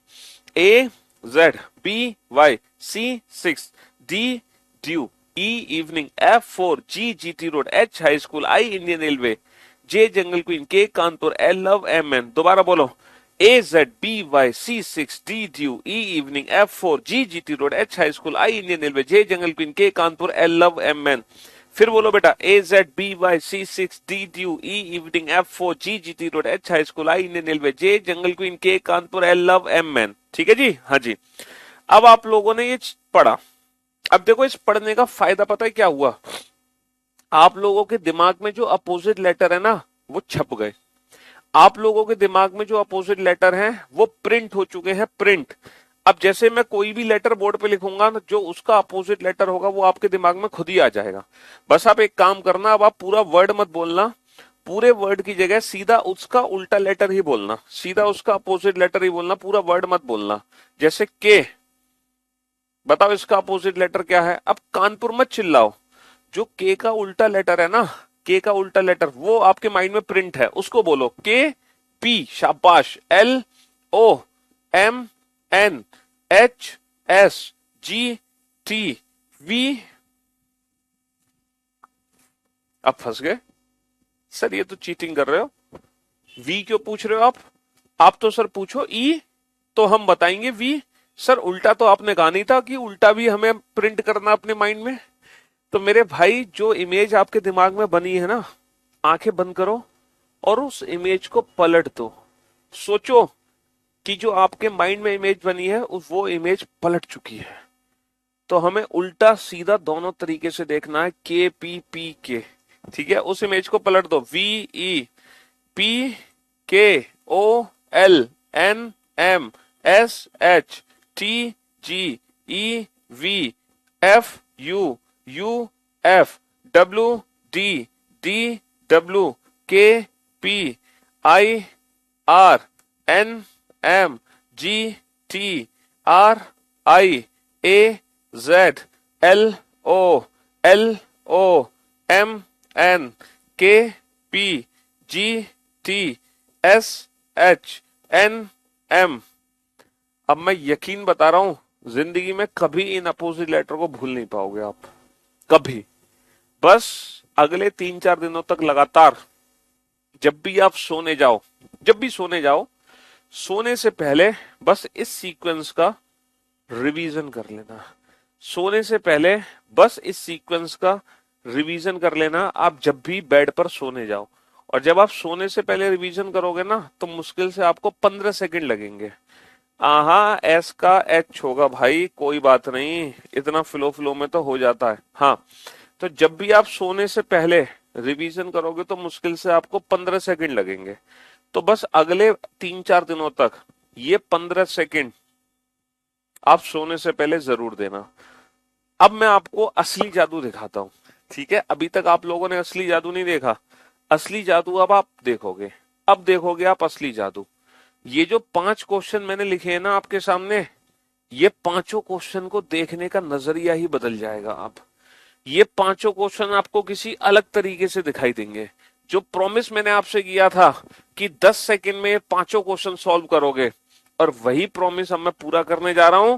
AZBYC6D E evening F4 G GT road, H high school, I Indian railway, J jungle queen, K Kanpur, L love, M N. दोबारा बोलो, AZBYC6D E evening F4 G GT road, H high school, I Indian railway, J jungle queen, K Kanpur, L love, M N. फिर बोलो बेटा, AZBYC6D E evening F4 G GT road, H high school, I Indian railway, J jungle queen, K Kanpur, L love, M N. ठीक है जी, हाँ जी। अब आप लोगों ने ये पढ़ा, अब देखो इस पढ़ने का फायदा पता है क्या हुआ, आप लोगों के दिमाग में जो अपोजिट लेटर है ना वो छप गए, आप लोगों के दिमाग में जो अपोजिट लेटर हैं वो प्रिंट हो चुके हैं, प्रिंट। अब जैसे मैं कोई भी लेटर बोर्ड पे लिखूंगा ना, जो उसका अपोजिट लेटर होगा वो आपके दिमाग में खुद ही आ जाएगा। बस आप एक काम करना, अब आप पूरा वर्ड मत बोलना, पूरे वर्ड की जगह सीधा उसका उल्टा लेटर ही बोलना, सीधा उसका अपोजिट लेटर ही बोलना, पूरा वर्ड मत बोलना। जैसे के, बताओ इसका अपोजिट लेटर क्या है? अब कानपुर मत चिल्लाओ, जो के का उल्टा लेटर है ना, के का उल्टा लेटर वो आपके माइंड में प्रिंट है, उसको बोलो। के पी, शाबाश। L O M N H S G T V. अब फंस गए सर, ये तो चीटिंग कर रहे हो। वी क्यों पूछ रहे हो आप तो सर पूछो ई, तो हम बताएंगे वी। सर उल्टा तो आपने कहा नहीं था कि उल्टा भी हमें प्रिंट करना अपने माइंड में। तो मेरे भाई, जो इमेज आपके दिमाग में बनी है ना, आंखें बंद करो और उस इमेज को पलट दो। सोचो कि जो आपके माइंड में इमेज बनी है उस वो इमेज पलट चुकी है। तो हमें उल्टा सीधा दोनों तरीके से देखना है, के पी पी के। ठीक है, उस इमेज को पलट दो। We E P K O L N M S H T G E V F U U F W D D W K P I R N M G T R I A Z L O M N K P G T S H N M. अब मैं यकीन बता रहा हूं, जिंदगी में कभी in opposite letter को भूल नहीं पाओगे आप, कभी। बस अगले 3-4 दिनों तक लगातार, जब भी आप सोने जाओ, जब भी सोने जाओ, सोने से पहले बस इस सीक्वेंस का रिवीजन कर लेना। सोने से पहले बस इस सीक्वेंस का रिवीजन कर लेना, आप जब भी बेड पर सोने जाओ। और जब आप सोने से पहले रिवीजन करोगे ना, तो मुश्किल से आपको 15 सेकंड लगेंगे। आहा, एस का एच होगा भाई, कोई बात नहीं, इतना फ्लो फ्लो में तो हो जाता है। हाँ, तो जब भी आप सोने से पहले रिवीजन करोगे तो मुश्किल से आपको 15 सेकंड लगेंगे। तो बस अगले 3-4 दिनों तक ये 15 सेकंड आप सोने से पहले जरूर देना। अब मैं आपको असली जादू दिखाता हूं। ठीक है, अभी तक आप लोगों ने असली जादू नहीं देखा, असली जादू अब आप देखोगे। अब देखोगे आप असली जादू। ये जो 5 क्वेश्चन मैंने लिखे हैं ना आपके सामने, ये पांचों क्वेश्चन को देखने का नजरिया ही बदल जाएगा। आप ये पांचों क्वेश्चन आपको किसी अलग तरीके से दिखाई देंगे। जो प्रॉमिस मैंने आपसे किया था कि 10 सेकंड में पांचों क्वेश्चन सॉल्व करोगे, और वही प्रॉमिस अब मैं पूरा करने जा रहा हूं।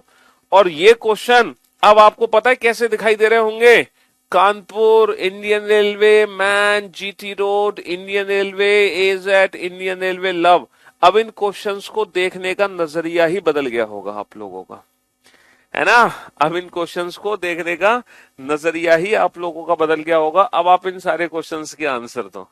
और ये क्वेश्चन अब आपको पता है कैसे दिखाई दे रहे होंगे? Kanpur, Indian railway, man, GT road, Indian railway, एजेट, इंडियन रेलवे, लव। अब इन क्वेश्चंस को देखने का नजरिया ही बदल गया होगा आप लोगों का, है ना? अब इन क्वेश्चंस को देखने का नजरिया ही आप लोगों का बदल गया होगा। अब आप इन सारे क्वेश्चंस के आंसर दो।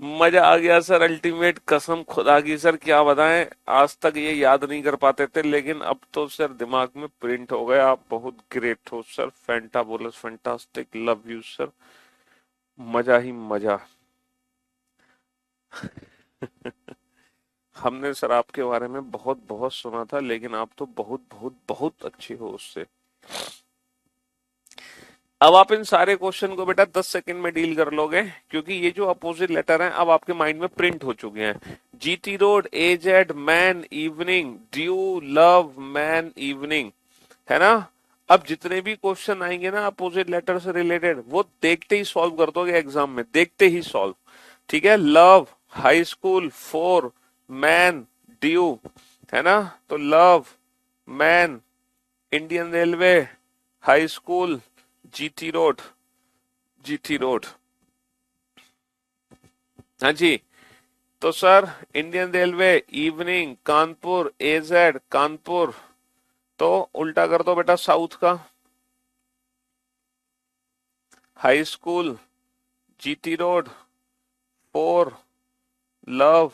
मजा आ गया सर, अल्टीमेट, कसम खुदा की सर, क्या बताएं, आज तक ये याद नहीं कर पाते थे, लेकिन अब तो सर दिमाग में प्रिंट हो गया। आप बहुत ग्रेट हो sir, fantabulous, fantastic, love you sir, मजा ही मजा। हमने सर आपके बारे में बहुत बहुत सुना था, लेकिन आप तो बहुत बहुत बहुत अच्छे हो उससे। अब आप इन सारे क्वेश्चन को बेटा 10 सेकंड में डील कर लोगे, क्योंकि ये जो अपोजिट लेटर हैं अब आपके माइंड में प्रिंट हो चुके हैं। GT road, A Z, man, evening, due, love, man, evening, है ना? अब जितने भी क्वेश्चन आएंगे ना अपोजिट लेटर से रिलेटेड, वो देखते ही सॉल्व कर दोगे एग्जाम में, देखते ही सॉल्व। ठीक है, love, high school, four, man, due, है ना? तो love, man, Indian railway, high school, GT road, GT road. हाँ जी, तो sir Indian railway, evening, Kanpur, A Z, Kanpur, तो उल्टा कर दो बेटा साउथ का। High school, GT road, four, love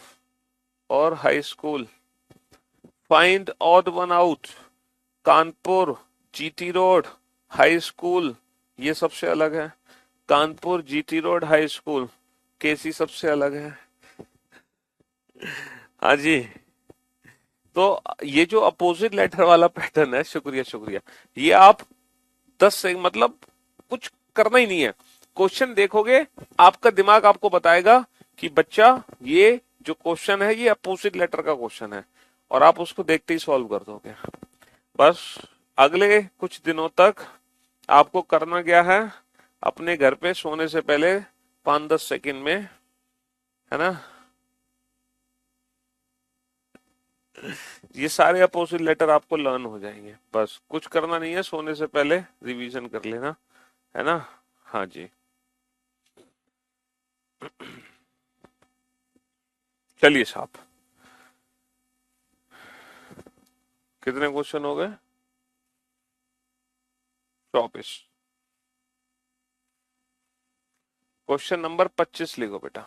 और high school. Find odd one out. Kanpur, GT road, high school, ये सबसे अलग है। Kanpur, GT road, high school, केसी सबसे अलग है। हाँ जी, तो ये जो अपोजिट लेटर वाला पैटर्न है, शुक्रिया शुक्रिया, ये आप 10 से मतलब कुछ करना ही नहीं है। क्वेश्चन देखोगे, आपका दिमाग आपको बताएगा कि बच्चा ये जो क्वेश्चन है ये अपोजिट लेटर का क्वेश्चन है, और आप उसको देखते ही सॉल्व कर दोगे। बस अगले कुछ दिनों तक आपको करना क्या है, अपने घर पे सोने से पहले 5-10 सेकंड में, है ना, ये सारे अपोजिट लेटर आपको लर्न हो जाएंगे। बस कुछ करना नहीं है, सोने से पहले रिवीजन कर लेना, है ना। हाँ जी, चलिए साहब, कितने क्वेश्चन हो गए? 24। क्वेश्चन नंबर 25 लिखो बेटा।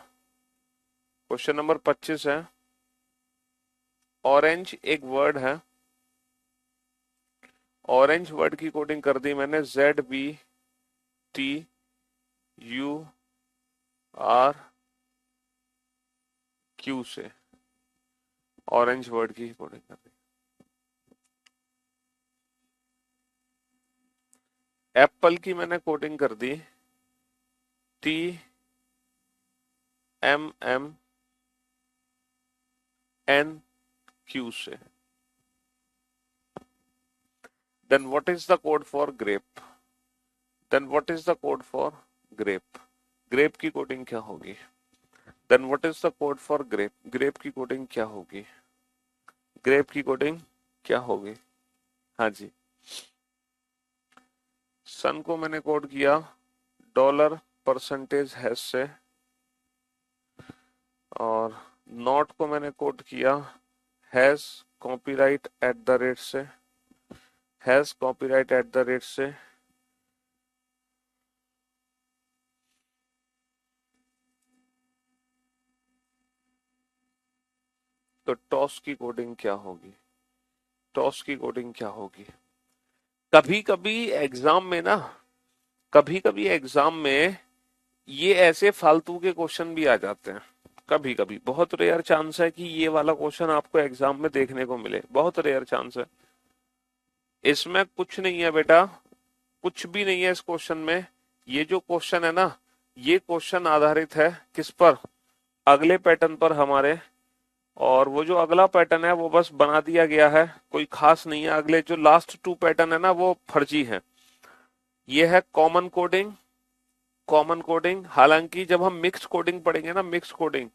क्वेश्चन नंबर 25 है, ऑरेंज एक वर्ड है, ऑरेंज वर्ड की कोडिंग कर दी मैंने ZBTURQ से, ऑरेंज वर्ड की कोडिंग कर दी। एप्पल की मैंने कोडिंग कर दी TMMNQ से। Then what is the code for grape? Then what is the code for grape? Grape की कोडिंग क्या होगी? Then what is the code for grape? Grape की कोडिंग क्या होगी? Grape की कोडिंग क्या होगी? हाँ जी, सन को मैंने कोड किया $% से, और नॉट को मैंने कोड किया has copyright at the rate से, has copyright at the rate से। तो टॉस की कोडिंग क्या होगी? टॉस की कोडिंग क्या होगी? कभी कभी एग्जाम में ना, कभी कभी एग्जाम में ये ऐसे फालतू के क्वेश्चन भी आ जाते हैं। कभी कभी, बहुत रेयर चांस है कि ये वाला क्वेश्चन आपको एग्जाम में देखने को मिले, बहुत रेयर चांस है। इसमें कुछ नहीं है बेटा, कुछ भी नहीं है इस क्वेश्चन में। ये जो क्वेश्चन है ना, ये क्वेश्चन आधारित है किस पर? अगले पैटर्न पर हमारे, और वो जो अगला पैटर्न है वो बस बना दिया गया है, कोई खास नहीं है। अगले जो लास्ट 2 पैटर्न है ना वो फर्जी है। ये है कॉमन कोडिंग, कॉमन कोडिंग। हालांकि जब हम मिक्स कोडिंग पढ़ेंगे ना, मिक्स कोडिंग,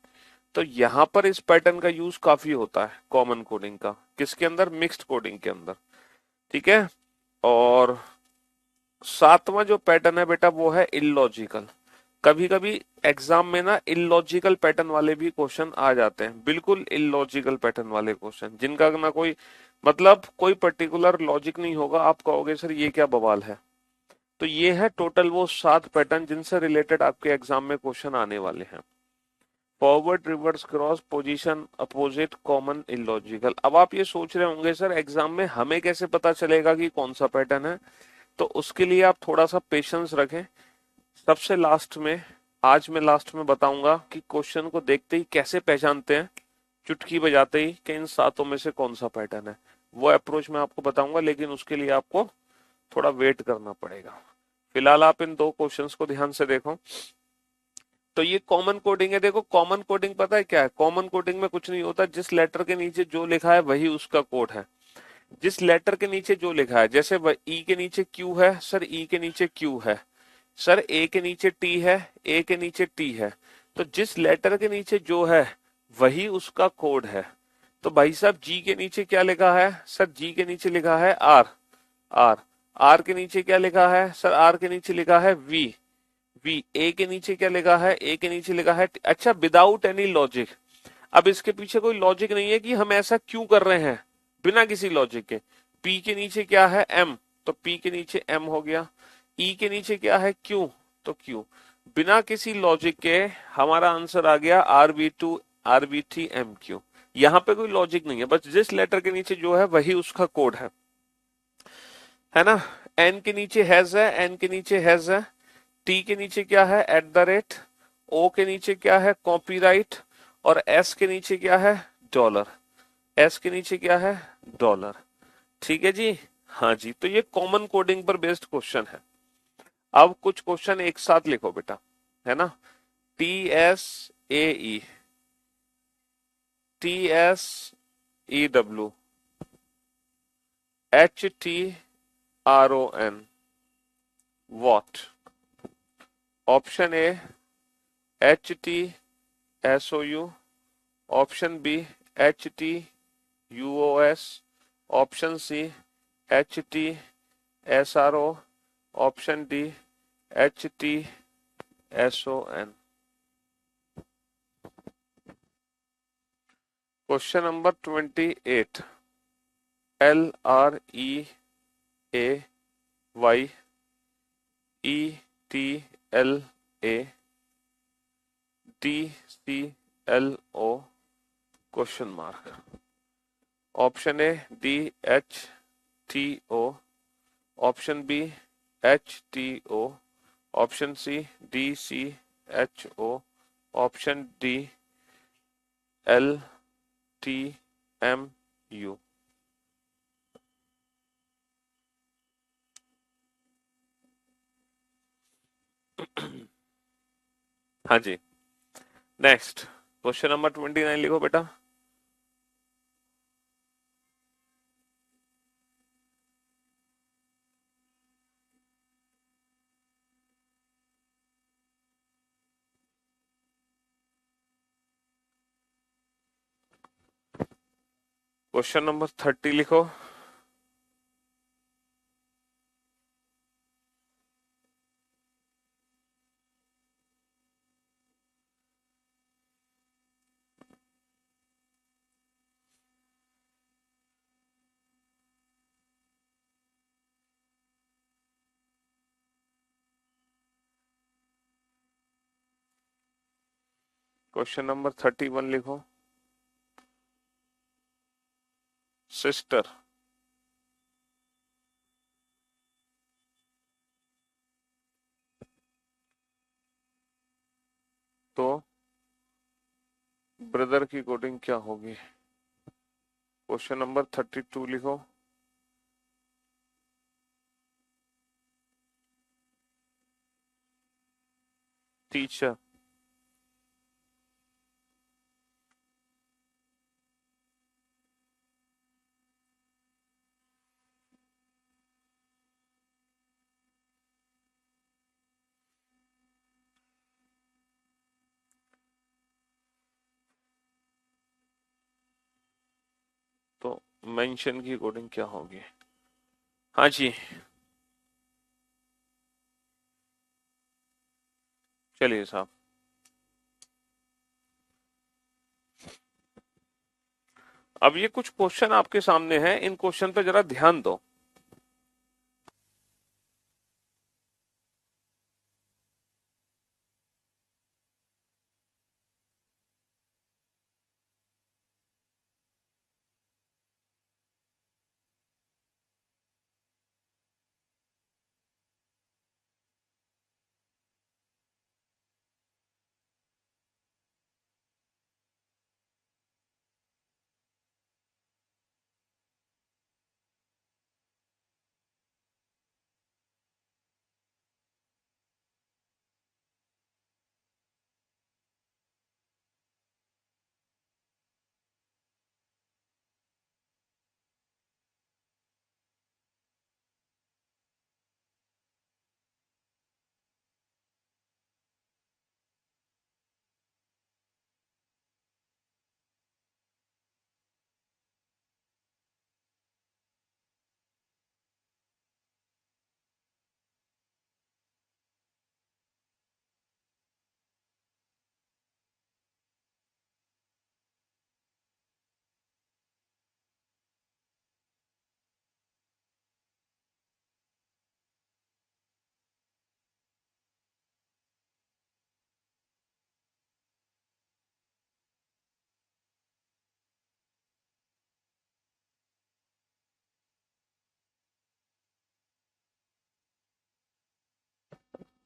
तो यहाँ पर इस पैटर्न का यूज काफी होता है, कॉमन कोडिंग का। किसके अंदर? मिक्स्ड कोडिंग के अंदर, ठीक है। और 7वां जो पैटर्न है बेटा वो है इलॉजिकल। कभी कभी एग्जाम में ना इलॉजिकल पैटर्न वाले भी क्वेश्चन आ जाते हैं, बिल्कुल इलॉजिकल पैटर्न वाले क्वेश्चन, जिनका ना कोई मतलब, कोई पर्टिकुलर लॉजिक नहीं होगा। आप कहोगे सर ये क्या बवाल है। तो ये है टोटल वो 7 पैटर्न जिनसे रिलेटेड आपके एग्जाम में क्वेश्चन आने वाले हैं। Forward, reverse, cross, position, opposite, common, illogical. अब आप ये सोच रहे होंगे सर एग्जाम में हमें कैसे पता चलेगा कि कौन सा पैटर्न है? तो उसके लिए आप थोड़ा सा पेशेंस रखें। सबसे लास्ट में, आज मैं लास्ट में बताऊंगा कि क्वेश्चन को देखते ही कैसे पहचानते हैं, चुटकी बजाते ही, कि इन 7 में से कौन सा पैटर्न है। वो अप्रोच मैं आपको बताऊंगा, लेकिन उसके लिए आपको थोड़ा वेट करना पड़ेगा। फिलहाल आप इन 2 क्वेश्चंस को ध्यान से देखो। तो ये कॉमन कोडिंग है। देखो कॉमन कोडिंग पता है क्या है? कॉमन कोडिंग में कुछ नहीं होता, जिस लेटर के नीचे जो लिखा है वही उसका कोड है। जिस लेटर के नीचे जो लिखा है, जैसे ई के नीचे क्यू है सर, ई के नीचे क्यू है सर, ए के नीचे टी है, ए के नीचे टी है। तो जिस लेटर के नीचे जो है वही उसका कोड है। तो भाई साहब जी के नीचे क्या लिखा है सर? जी के नीचे लिखा है आर, आर। आर के नीचे क्या लिखा है सर? आर के नीचे लिखा है वी, वी। ए के नीचे क्या लिखा है? ए के नीचे लिखा है अच्छा, विदाउट एनी लॉजिक। अब इसके पीछे कोई लॉजिक नहीं है कि हम ऐसा क्यों कर रहे हैं, बिना किसी लॉजिक के। पी के नीचे क्या है? एम, तो पी के नीचे एम हो गया। ई के नीचे क्या है? क्यू, तो क्यू। बिना किसी लॉजिक के हमारा आंसर आ गया RB2 RB3 MQ। यहाँ पे कोई लॉजिक नहीं है, बस जिस लेटर के नीचे जो है वही उसका कोड है ना। एन के नीचे हैज है, एन के नीचे हैज है। टी के नीचे क्या है? Eight the rate. ओ के नीचे क्या है? कॉपीराइट। और एस के नीचे क्या है? डॉलर। एस के नीचे क्या है, डॉलर। ठीक है जी। हाँ जी, तो ये कॉमन कोडिंग पर बेस्ड क्वेश्चन है। अब कुछ क्वेश्चन एक साथ लिखो बेटा, है ना। TSAE, TSEW, HTRON, what? Option A HTSOU, option B HTUOS, option C HTSRO, option D HTSON। Question number 28, LREAYETLADCLO, question mark. Option A DHTO, option B HTO, option C DCHO, option D LTMU। हाँ जी, next question number 29 लिखो बेटा। Question number 30 लिखो। Question number 31 लिखो। Sister, तो brother की coding क्या होगी। Question number 32 लिखो। टीचर, तो मेंशन की कोडिंग क्या होगी। हाँ जी, चलिए साहब। अब ये कुछ क्वेश्चन आपके सामने हैं, इन क्वेश्चन पे जरा ध्यान दो।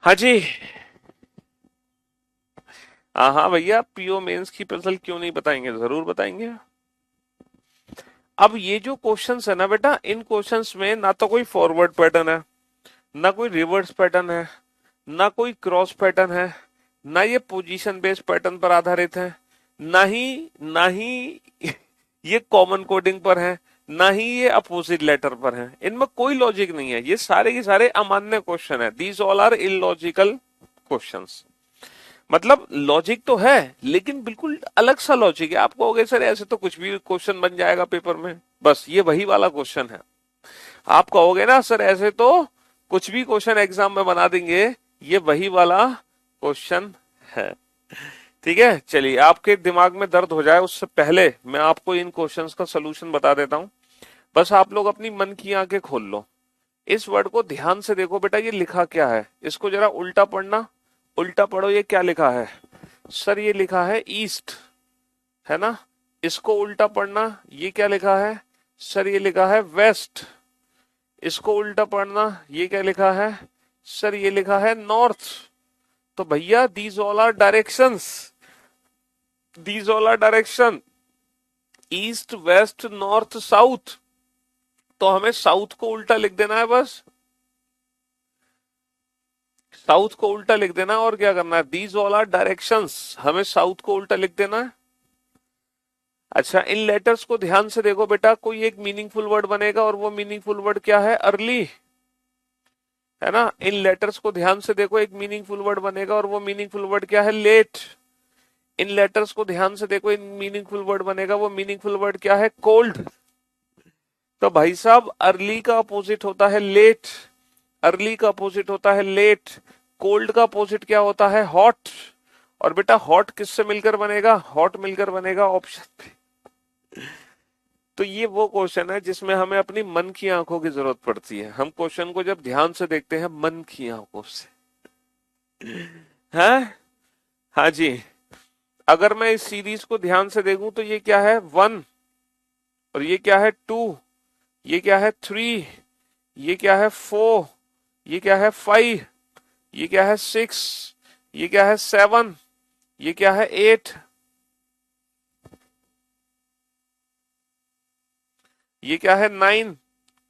हाँ जी। हाँ हाँ भैया, पीओ मेंस की रिजल्ट क्यों नहीं बताएंगे, जरूर बताएंगे। अब ये जो क्वेश्चंस है ना बेटा, इन क्वेश्चंस में ना तो कोई फॉरवर्ड पैटर्न है, ना कोई रिवर्स पैटर्न है, ना कोई क्रॉस पैटर्न है, ना ये पोजीशन बेस्ड पैटर्न पर आधारित है, ना ही ये कॉमन कोडिंग पर है, ना ही ये अपोजिट लेटर पर है। इनमें कोई लॉजिक नहीं है, ये सारे के सारे अमान्य क्वेश्चन है। These all are illogical questions. मतलब लॉजिक तो है लेकिन बिल्कुल अलग सा लॉजिक है। आप कहोगे सर ऐसे तो कुछ भी क्वेश्चन बन जाएगा पेपर में, बस ये वही वाला क्वेश्चन है। आप कहोगे ना सर ऐसे तो कुछ भी क्वेश्चन एग्जाम में बना देंगे, ये वही वाला क्वेश्चन है। ठीक है, चलिए आपके दिमाग में दर्द हो जाए उससे पहले मैं आपको इन क्वेश्चंस का सलूशन बता देता हूं। बस आप लोग अपनी मन की आंखें खोल लो, इस वर्ड को ध्यान से देखो बेटा, ये लिखा क्या है, इसको जरा उल्टा पढ़ना। उल्टा पढ़ो, ये क्या लिखा है? सर ये लिखा है ईस्ट, है ना। इसको उल्टा पढ़ना, ये क्या लिखा है? सर ये लिखा है वेस्ट। इसको उल्टा पढ़ना, ये क्या लिखा है? सर ये लिखा है नॉर्थ। तो भैया these all are directions, these all are direction, east west north south. तो हमें साउथ को उल्टा लिख देना है, बस साउथ को उल्टा लिख देना। और क्या करना है? दीज ऑल आर डायरेक्शंस, हमें साउथ को उल्टा लिख देना है। अच्छा, इन लेटर्स को ध्यान से देखो बेटा, कोई एक मीनिंगफुल वर्ड बनेगा और वो मीनिंगफुल वर्ड क्या है? अर्ली, है ना। इन लेटर्स को ध्यान से देखो, एक मीनिंगफुल वर्ड बनेगा और वो मीनिंगफुल वर्ड क्या है? लेट। इन लेटर्स को ध्यान से देखो, इन मीनिंगफुल वर्ड बनेगा, वो मीनिंगफुल वर्ड क्या है? कोल्ड। तो भाई साहब अर्ली का अपोजिट होता है लेट, अर्ली का अपोजिट होता है लेट, कोल्ड का अपोजिट क्या होता है? हॉट। और बेटा हॉट किससे मिलकर बनेगा? हॉट मिलकर बनेगा ऑप्शन पे। तो ये वो क्वेश्चन है जिसमें हमें अपनी मन की आंखों की जरूरत पड़ती है। हम क्वेश्चन को जब ध्यान से देखते हैं मन की आंखों से, है। हाँ जी, अगर मैं इस सीरीज को ध्यान से देखूं तो ये क्या है? 1, और ये क्या है? 2, ये क्या है? 3, ये क्या है? 4, ये क्या है? 5, ये क्या है? 6, ये क्या है? 7, ये क्या है? 8, ये क्या है? 9,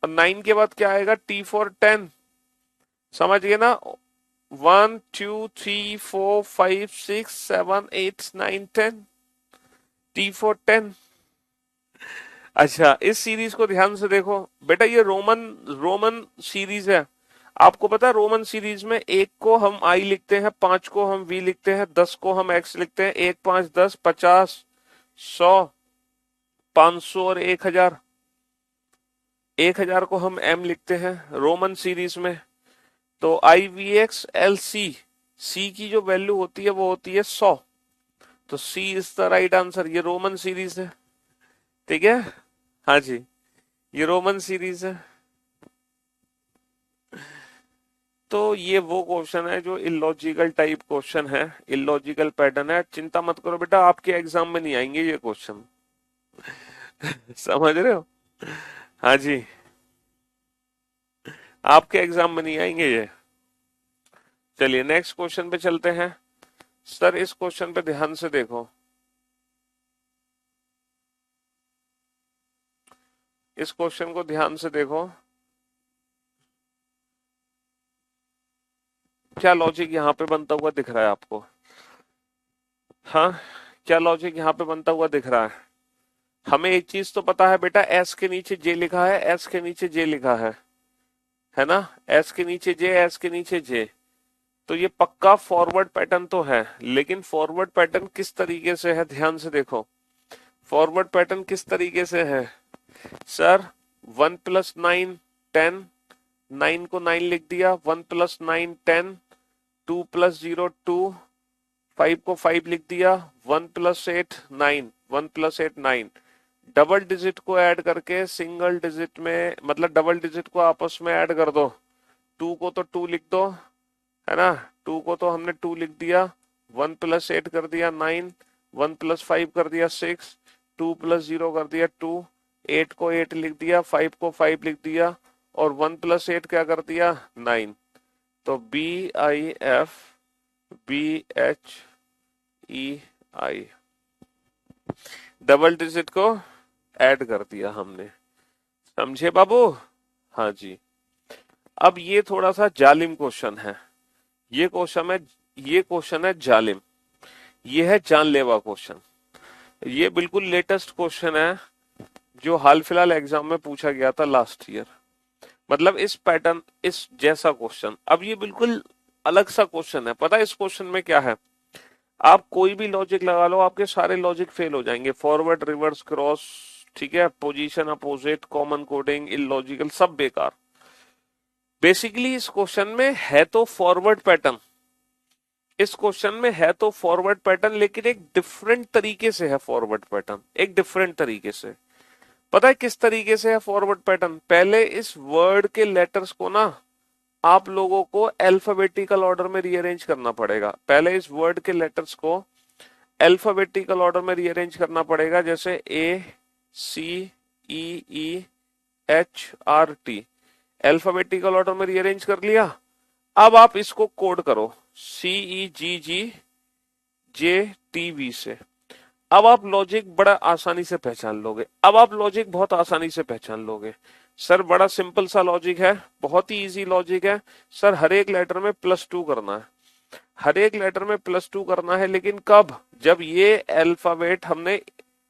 और 9 के बाद क्या आएगा? T for 10। समझ गए ना? 1 2 3 4 5 6 7 8 9 10, टी फॉर 10। अच्छा, इस सीरीज को ध्यान से देखो बेटा, ये रोमन रोमन सीरीज है। आपको पता है रोमन सीरीज में 1 को हम आई लिखते हैं, 5 को हम वी लिखते हैं, 10 को हम एक्स लिखते हैं। 1 5 10 50 100 500 और 1000। 1000 को हम एम लिखते हैं रोमन सीरीज में। तो आई वी एक्स एल सी, सी की जो वैल्यू होती है वो होती है 100। तो सी इज द राइट आंसर। ये रोमन सीरीज है, ठीक है। हाँ जी, ये रोमन सीरीज है। तो ये वो क्वेश्चन है जो इलॉजिकल टाइप क्वेश्चन है, इलॉजिकल पैटर्न है। चिंता मत करो बेटा, आपके एग्जाम में नहीं आएंगे ये क्वेश्चन। समझ रहे हो? हाँ जी, आपके एग्जाम में नहीं आएंगे ये। चलिए नेक्स्ट क्वेश्चन पे चलते हैं। सर इस क्वेश्चन पे ध्यान से देखो, इस क्वेश्चन को ध्यान से देखो, क्या लॉजिक यहाँ पे बनता हुआ दिख रहा है आपको? हाँ, क्या लॉजिक यहाँ पे बनता हुआ दिख रहा है? हमें एक चीज तो पता है बेटा, एस के नीचे जे लिखा है, एस के नीचे जे लिखा है ना। एस के नीचे जे, एस के नीचे जे। तो ये पक्का फॉरवर्ड पैटर्न तो है, लेकिन फॉरवर्ड पैटर्न किस तरीके से है? ध्यान से देखो, फॉरवर्ड पैटर्न किस तरीके से है? सर 1 + 9 10, 9 को 9 लिख दिया, 1 + 9 10, 2 + 0 2, 5 को 5 लिख दिया, 1 + 8 9, 1 + 8 9। डबल डिजिट को ऐड करके सिंगल डिजिट में, मतलब डबल डिजिट को आपस में ऐड कर दो। 2 को तो 2 लिख दो, है ना। 2 को तो हमने 2 लिख दिया, 1 + 8 कर दिया 9, 1 + 5 कर दिया 6, 2 + 0 कर दिया 2, 8 को 8 लिख दिया, 5 को 5 लिख दिया, और 1 + 8 क्या कर दिया? 9। तो BIF BHEI, डबल डिजिट को ऐड कर दिया हमने। समझे बाबू? हाँ जी। अब ये थोड़ा सा जालिम क्वेश्चन है। ये क्वेश्चन है, ये क्वेश्चन है जालिम, ये है जानलेवा क्वेश्चन। ये बिल्कुल लेटेस्ट क्वेश्चन है जो हाल फिलहाल एग्जाम में पूछा गया था लास्ट ईयर। मतलब इस पैटर्न, इस जैसा क्वेश्चन। अब ये बिल्कुल अलग सा क्वेश्चन है। पता है इस क्वेश्चन में क्या है? आप कोई भी लॉजिक लगा लो, आपके सारे लॉजिक फेल हो जाएंगे। फॉरवर्ड, रिवर्स, क्रॉस, ठीक है, position, opposite, common coding, illogical, सब बेकार। बेसिकली इस क्वेश्चन में है तो फॉरवर्ड पैटर्न, इस क्वेश्चन में है तो फॉरवर्ड पैटर्न, लेकिन एक डिफरेंट तरीके से है फॉरवर्ड पैटर्न, एक डिफरेंट तरीके से। पता है किस तरीके से है फॉरवर्ड पैटर्न? पहले इस वर्ड के लेटर्स को ना आप लोगों को अल्फाबेटिकल ऑर्डर में रीअरेंज करना पड़ेगा। पहले इस वर्ड के लेटर्स को अल्फाबेटिकल ऑर्डर में रीअरेंज करना पड़ेगा। जैसे A C E E H R T, alphabetical order में रीअरेंज कर लिया। अब आप इसको कोड करो सी ई जी जी जे टी वी से। अब आप लॉजिक बड़ा आसानी से पहचान लोगे। अब आप लॉजिक बहुत आसानी से पहचान लोगे। सर बड़ा सिंपल सा लॉजिक है, बहुत ही इजी लॉजिक है सर। हर एक लेटर में +2 करना है, हर एक लेटर में +2 करना है। लेकिन कब? जब ये अल्फाबेट हमने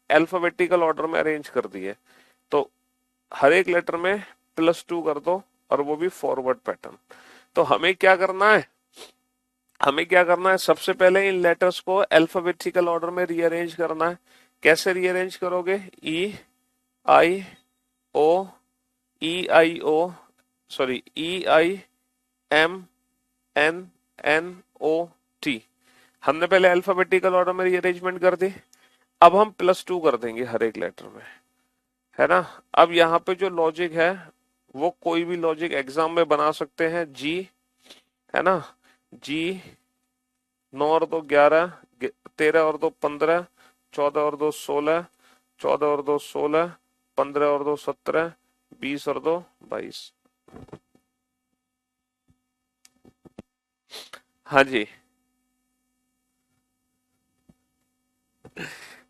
अल्फाबेटिकल ऑर्डर में अरेंज कर दिए। तो हर एक लेटर में +2 कर दो, और वो भी फॉरवर्ड पैटर्न। तो हमें क्या करना है? हमें क्या करना है? सबसे पहले इन लेटर्स को अल्फाबेटिकल ऑर्डर में रीअरेंज करना है। कैसे रीअरेंज करोगे? E I O, E I O, sorry, E I M N N O T. हमने पहले अल्फाबेटिकल ऑर्डर में रीअरेंजमेंट कर दी। अब हम +2 कर देंगे हर एक लेटर में, है ना। अब यहाँ पे जो लॉजिक है वो कोई भी लॉजिक एग्जाम में बना सकते हैं। जी, है ना, जी 9 और 2 11, 13 और 2 15, 14 और 2 16, 14 और 2 16, 15 और 2 17, 20 और 2 22। हाँ जी।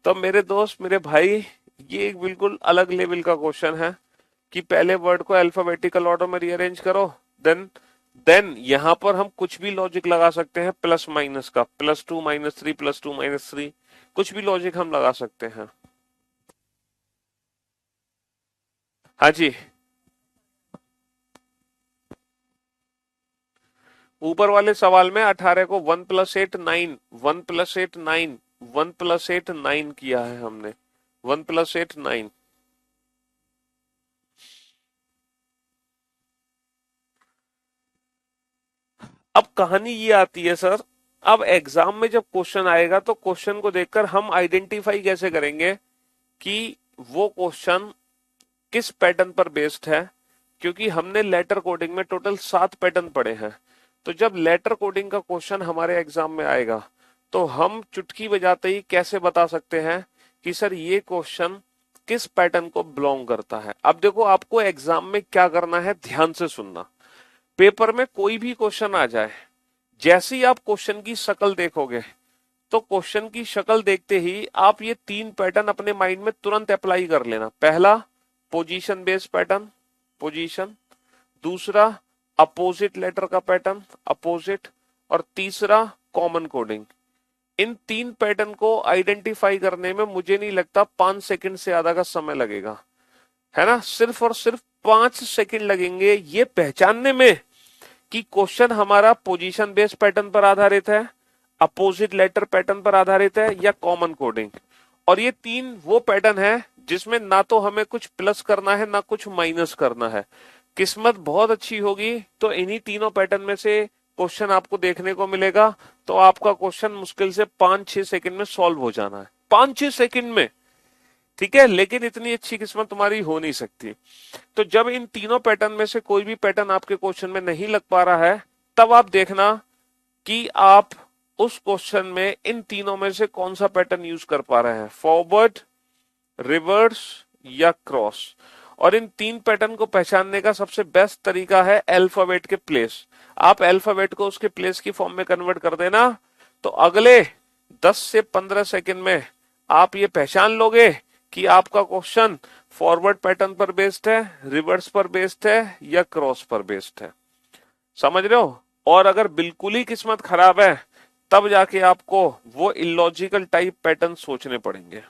तो मेरे दोस्त, मेरे भाई, ये एक बिल्कुल अलग लेवल का क्वेश्चन है कि पहले वर्ड को अल्फाबेटिकल ऑर्डर में रीअरेंज करो, देन यहां पर हम कुछ भी लॉजिक लगा सकते हैं प्लस माइनस का, +2 -3, +2 -3, कुछ भी लॉजिक हम लगा सकते हैं। हाँ जी। ऊपर वाले सवाल में 18 को 1 + 8 9, 1 + 8 9, 1 + 8 9 किया है हमने, 1 + 8 9। अब कहानी ये आती है सर, अब एग्जाम में जब क्वेश्चन आएगा तो क्वेश्चन को देखकर हम आइडेंटिफाई कैसे करेंगे कि वो क्वेश्चन किस पैटर्न पर बेस्ड है? क्योंकि हमने लेटर कोडिंग में टोटल 7 पैटर्न पढ़े हैं। तो जब लेटर कोडिंग का क्वेश्चन हमारे एग्जाम में आएगा तो हम चुटकी बजाते ही कैसे बता सकते हैं कि सर ये क्वेश्चन किस पैटर्न को बिलोंग करता है? अब देखो, आपको एग्जाम में क्या करना है, ध्यान से सुनना। पेपर में कोई भी क्वेश्चन आ जाए, जैसे ही आप क्वेश्चन की शक्ल देखोगे तो क्वेश्चन की शक्ल देखते ही आप ये 3 पैटर्न अपने माइंड में तुरंत अप्लाई कर लेना। पहला, पोजीशन बेस्ड पैटर्न, पोजीशन। दूसरा, अपोजिट लेटर का पैटर्न, अपोजिट। और तीसरा, कॉमन कोडिंग। इन 3 पैटर्न को आइडेंटिफाई करने में मुझे नहीं लगता 5 सेकंड से ज्यादा का समय लगेगा, है ना। सिर्फ और सिर्फ 5 सेकंड लगेंगे ये पहचानने में कि क्वेश्चन हमारा पोजीशन बेस्ड पैटर्न पर आधारित है, अपोजिट लेटर पैटर्न पर आधारित है, या कॉमन कोडिंग। और ये 3 वो पैटर्न है जिसमें ना तो हमें कुछ प्लस करना है ना कुछ माइनस करना है। किस्मत बहुत अच्छी होगी तो इन्हीं तीनों पैटर्न में से क्वेश्चन आपको देखने को मिलेगा। तो आपका क्वेश्चन मुश्किल से 5-6 सेकंड में सॉल्व हो जाना है, 5-6 सेकंड में, ठीक है। लेकिन इतनी अच्छी किस्मत तुम्हारी हो नहीं सकती। तो जब इन तीनों पैटर्न में से कोई भी पैटर्न आपके क्वेश्चन में नहीं लग पा रहा है, तब आप देखना कि आप उस क्वेश्चन में इन तीनों में से कौन सा पैटर्न यूज कर पा रहे हैं, फॉरवर्ड, रिवर्स या क्रॉस। और इन 3 पैटर्न को पहचानने का सबसे बेस्ट तरीका है अल्फाबेट के प्लेस। आप अल्फाबेट को उसके प्लेस की फॉर्म में कन्वर्ट कर देना, तो अगले 10 से 15 सेकंड में आप ये पहचान लोगे कि आपका क्वेश्चन फॉरवर्ड पैटर्न पर बेस्ड है, रिवर्स पर बेस्ड है या क्रॉस पर बेस्ड है। समझ रहे हो? और अगर बिल्कुल ही किस्मत खराब है तब जाके आपको वो इलॉजिकल टाइप पैटर्न सोचने पड़ेंगे।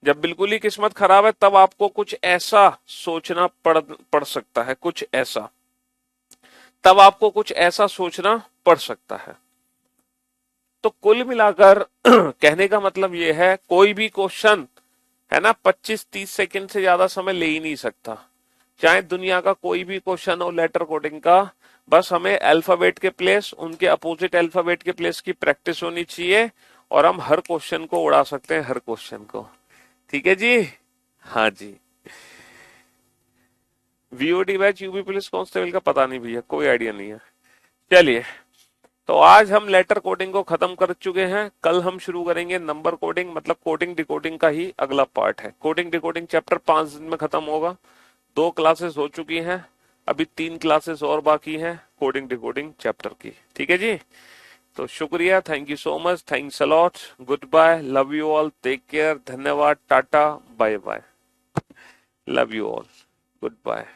जब बिल्कुल ही किस्मत खराब है तब आपको कुछ ऐसा सोचना पड़ सकता है, कुछ ऐसा, तब आपको कुछ ऐसा सोचना पड़ सकता है। तो कुल मिलाकर कहने का मतलब ये है, कोई भी क्वेश्चन है ना 25-30 सेकंड से ज्यादा समय ले ही नहीं सकता, चाहे दुनिया का कोई भी क्वेश्चन हो लेटर कोडिंग का। बस हमें अल्फाबेट के प्लेस, उनके अपोजिट अल्फाबेट के प्लेस की प्रैक्टिस होनी चाहिए और हम हर क्वेश्चन को उड़ा सकते हैं, हर क्वेश्चन को। ठीक है जी? हाँ जी। VOD batch UP police constable का पता नहीं भैया, कोई आइडिया नहीं है। चलिए, तो आज हम लेटर कोडिंग को खत्म कर चुके हैं। कल हम शुरू करेंगे नंबर कोडिंग, मतलब कोडिंग डिकोडिंग का ही अगला पार्ट है। कोडिंग डिकोडिंग चैप्टर 5 दिन में खत्म होगा। 2 क्लासेस हो चुकी हैं, अभी 3 क्लासेस और बाकी हैं कोडिंग डिकोडिंग चैप्टर की। ठीक है जी? तो शुक्रिया, thank you so much, thanks a lot, good bye, love you all, take care, धन्यवाद, tata, bye bye, love you all, good bye.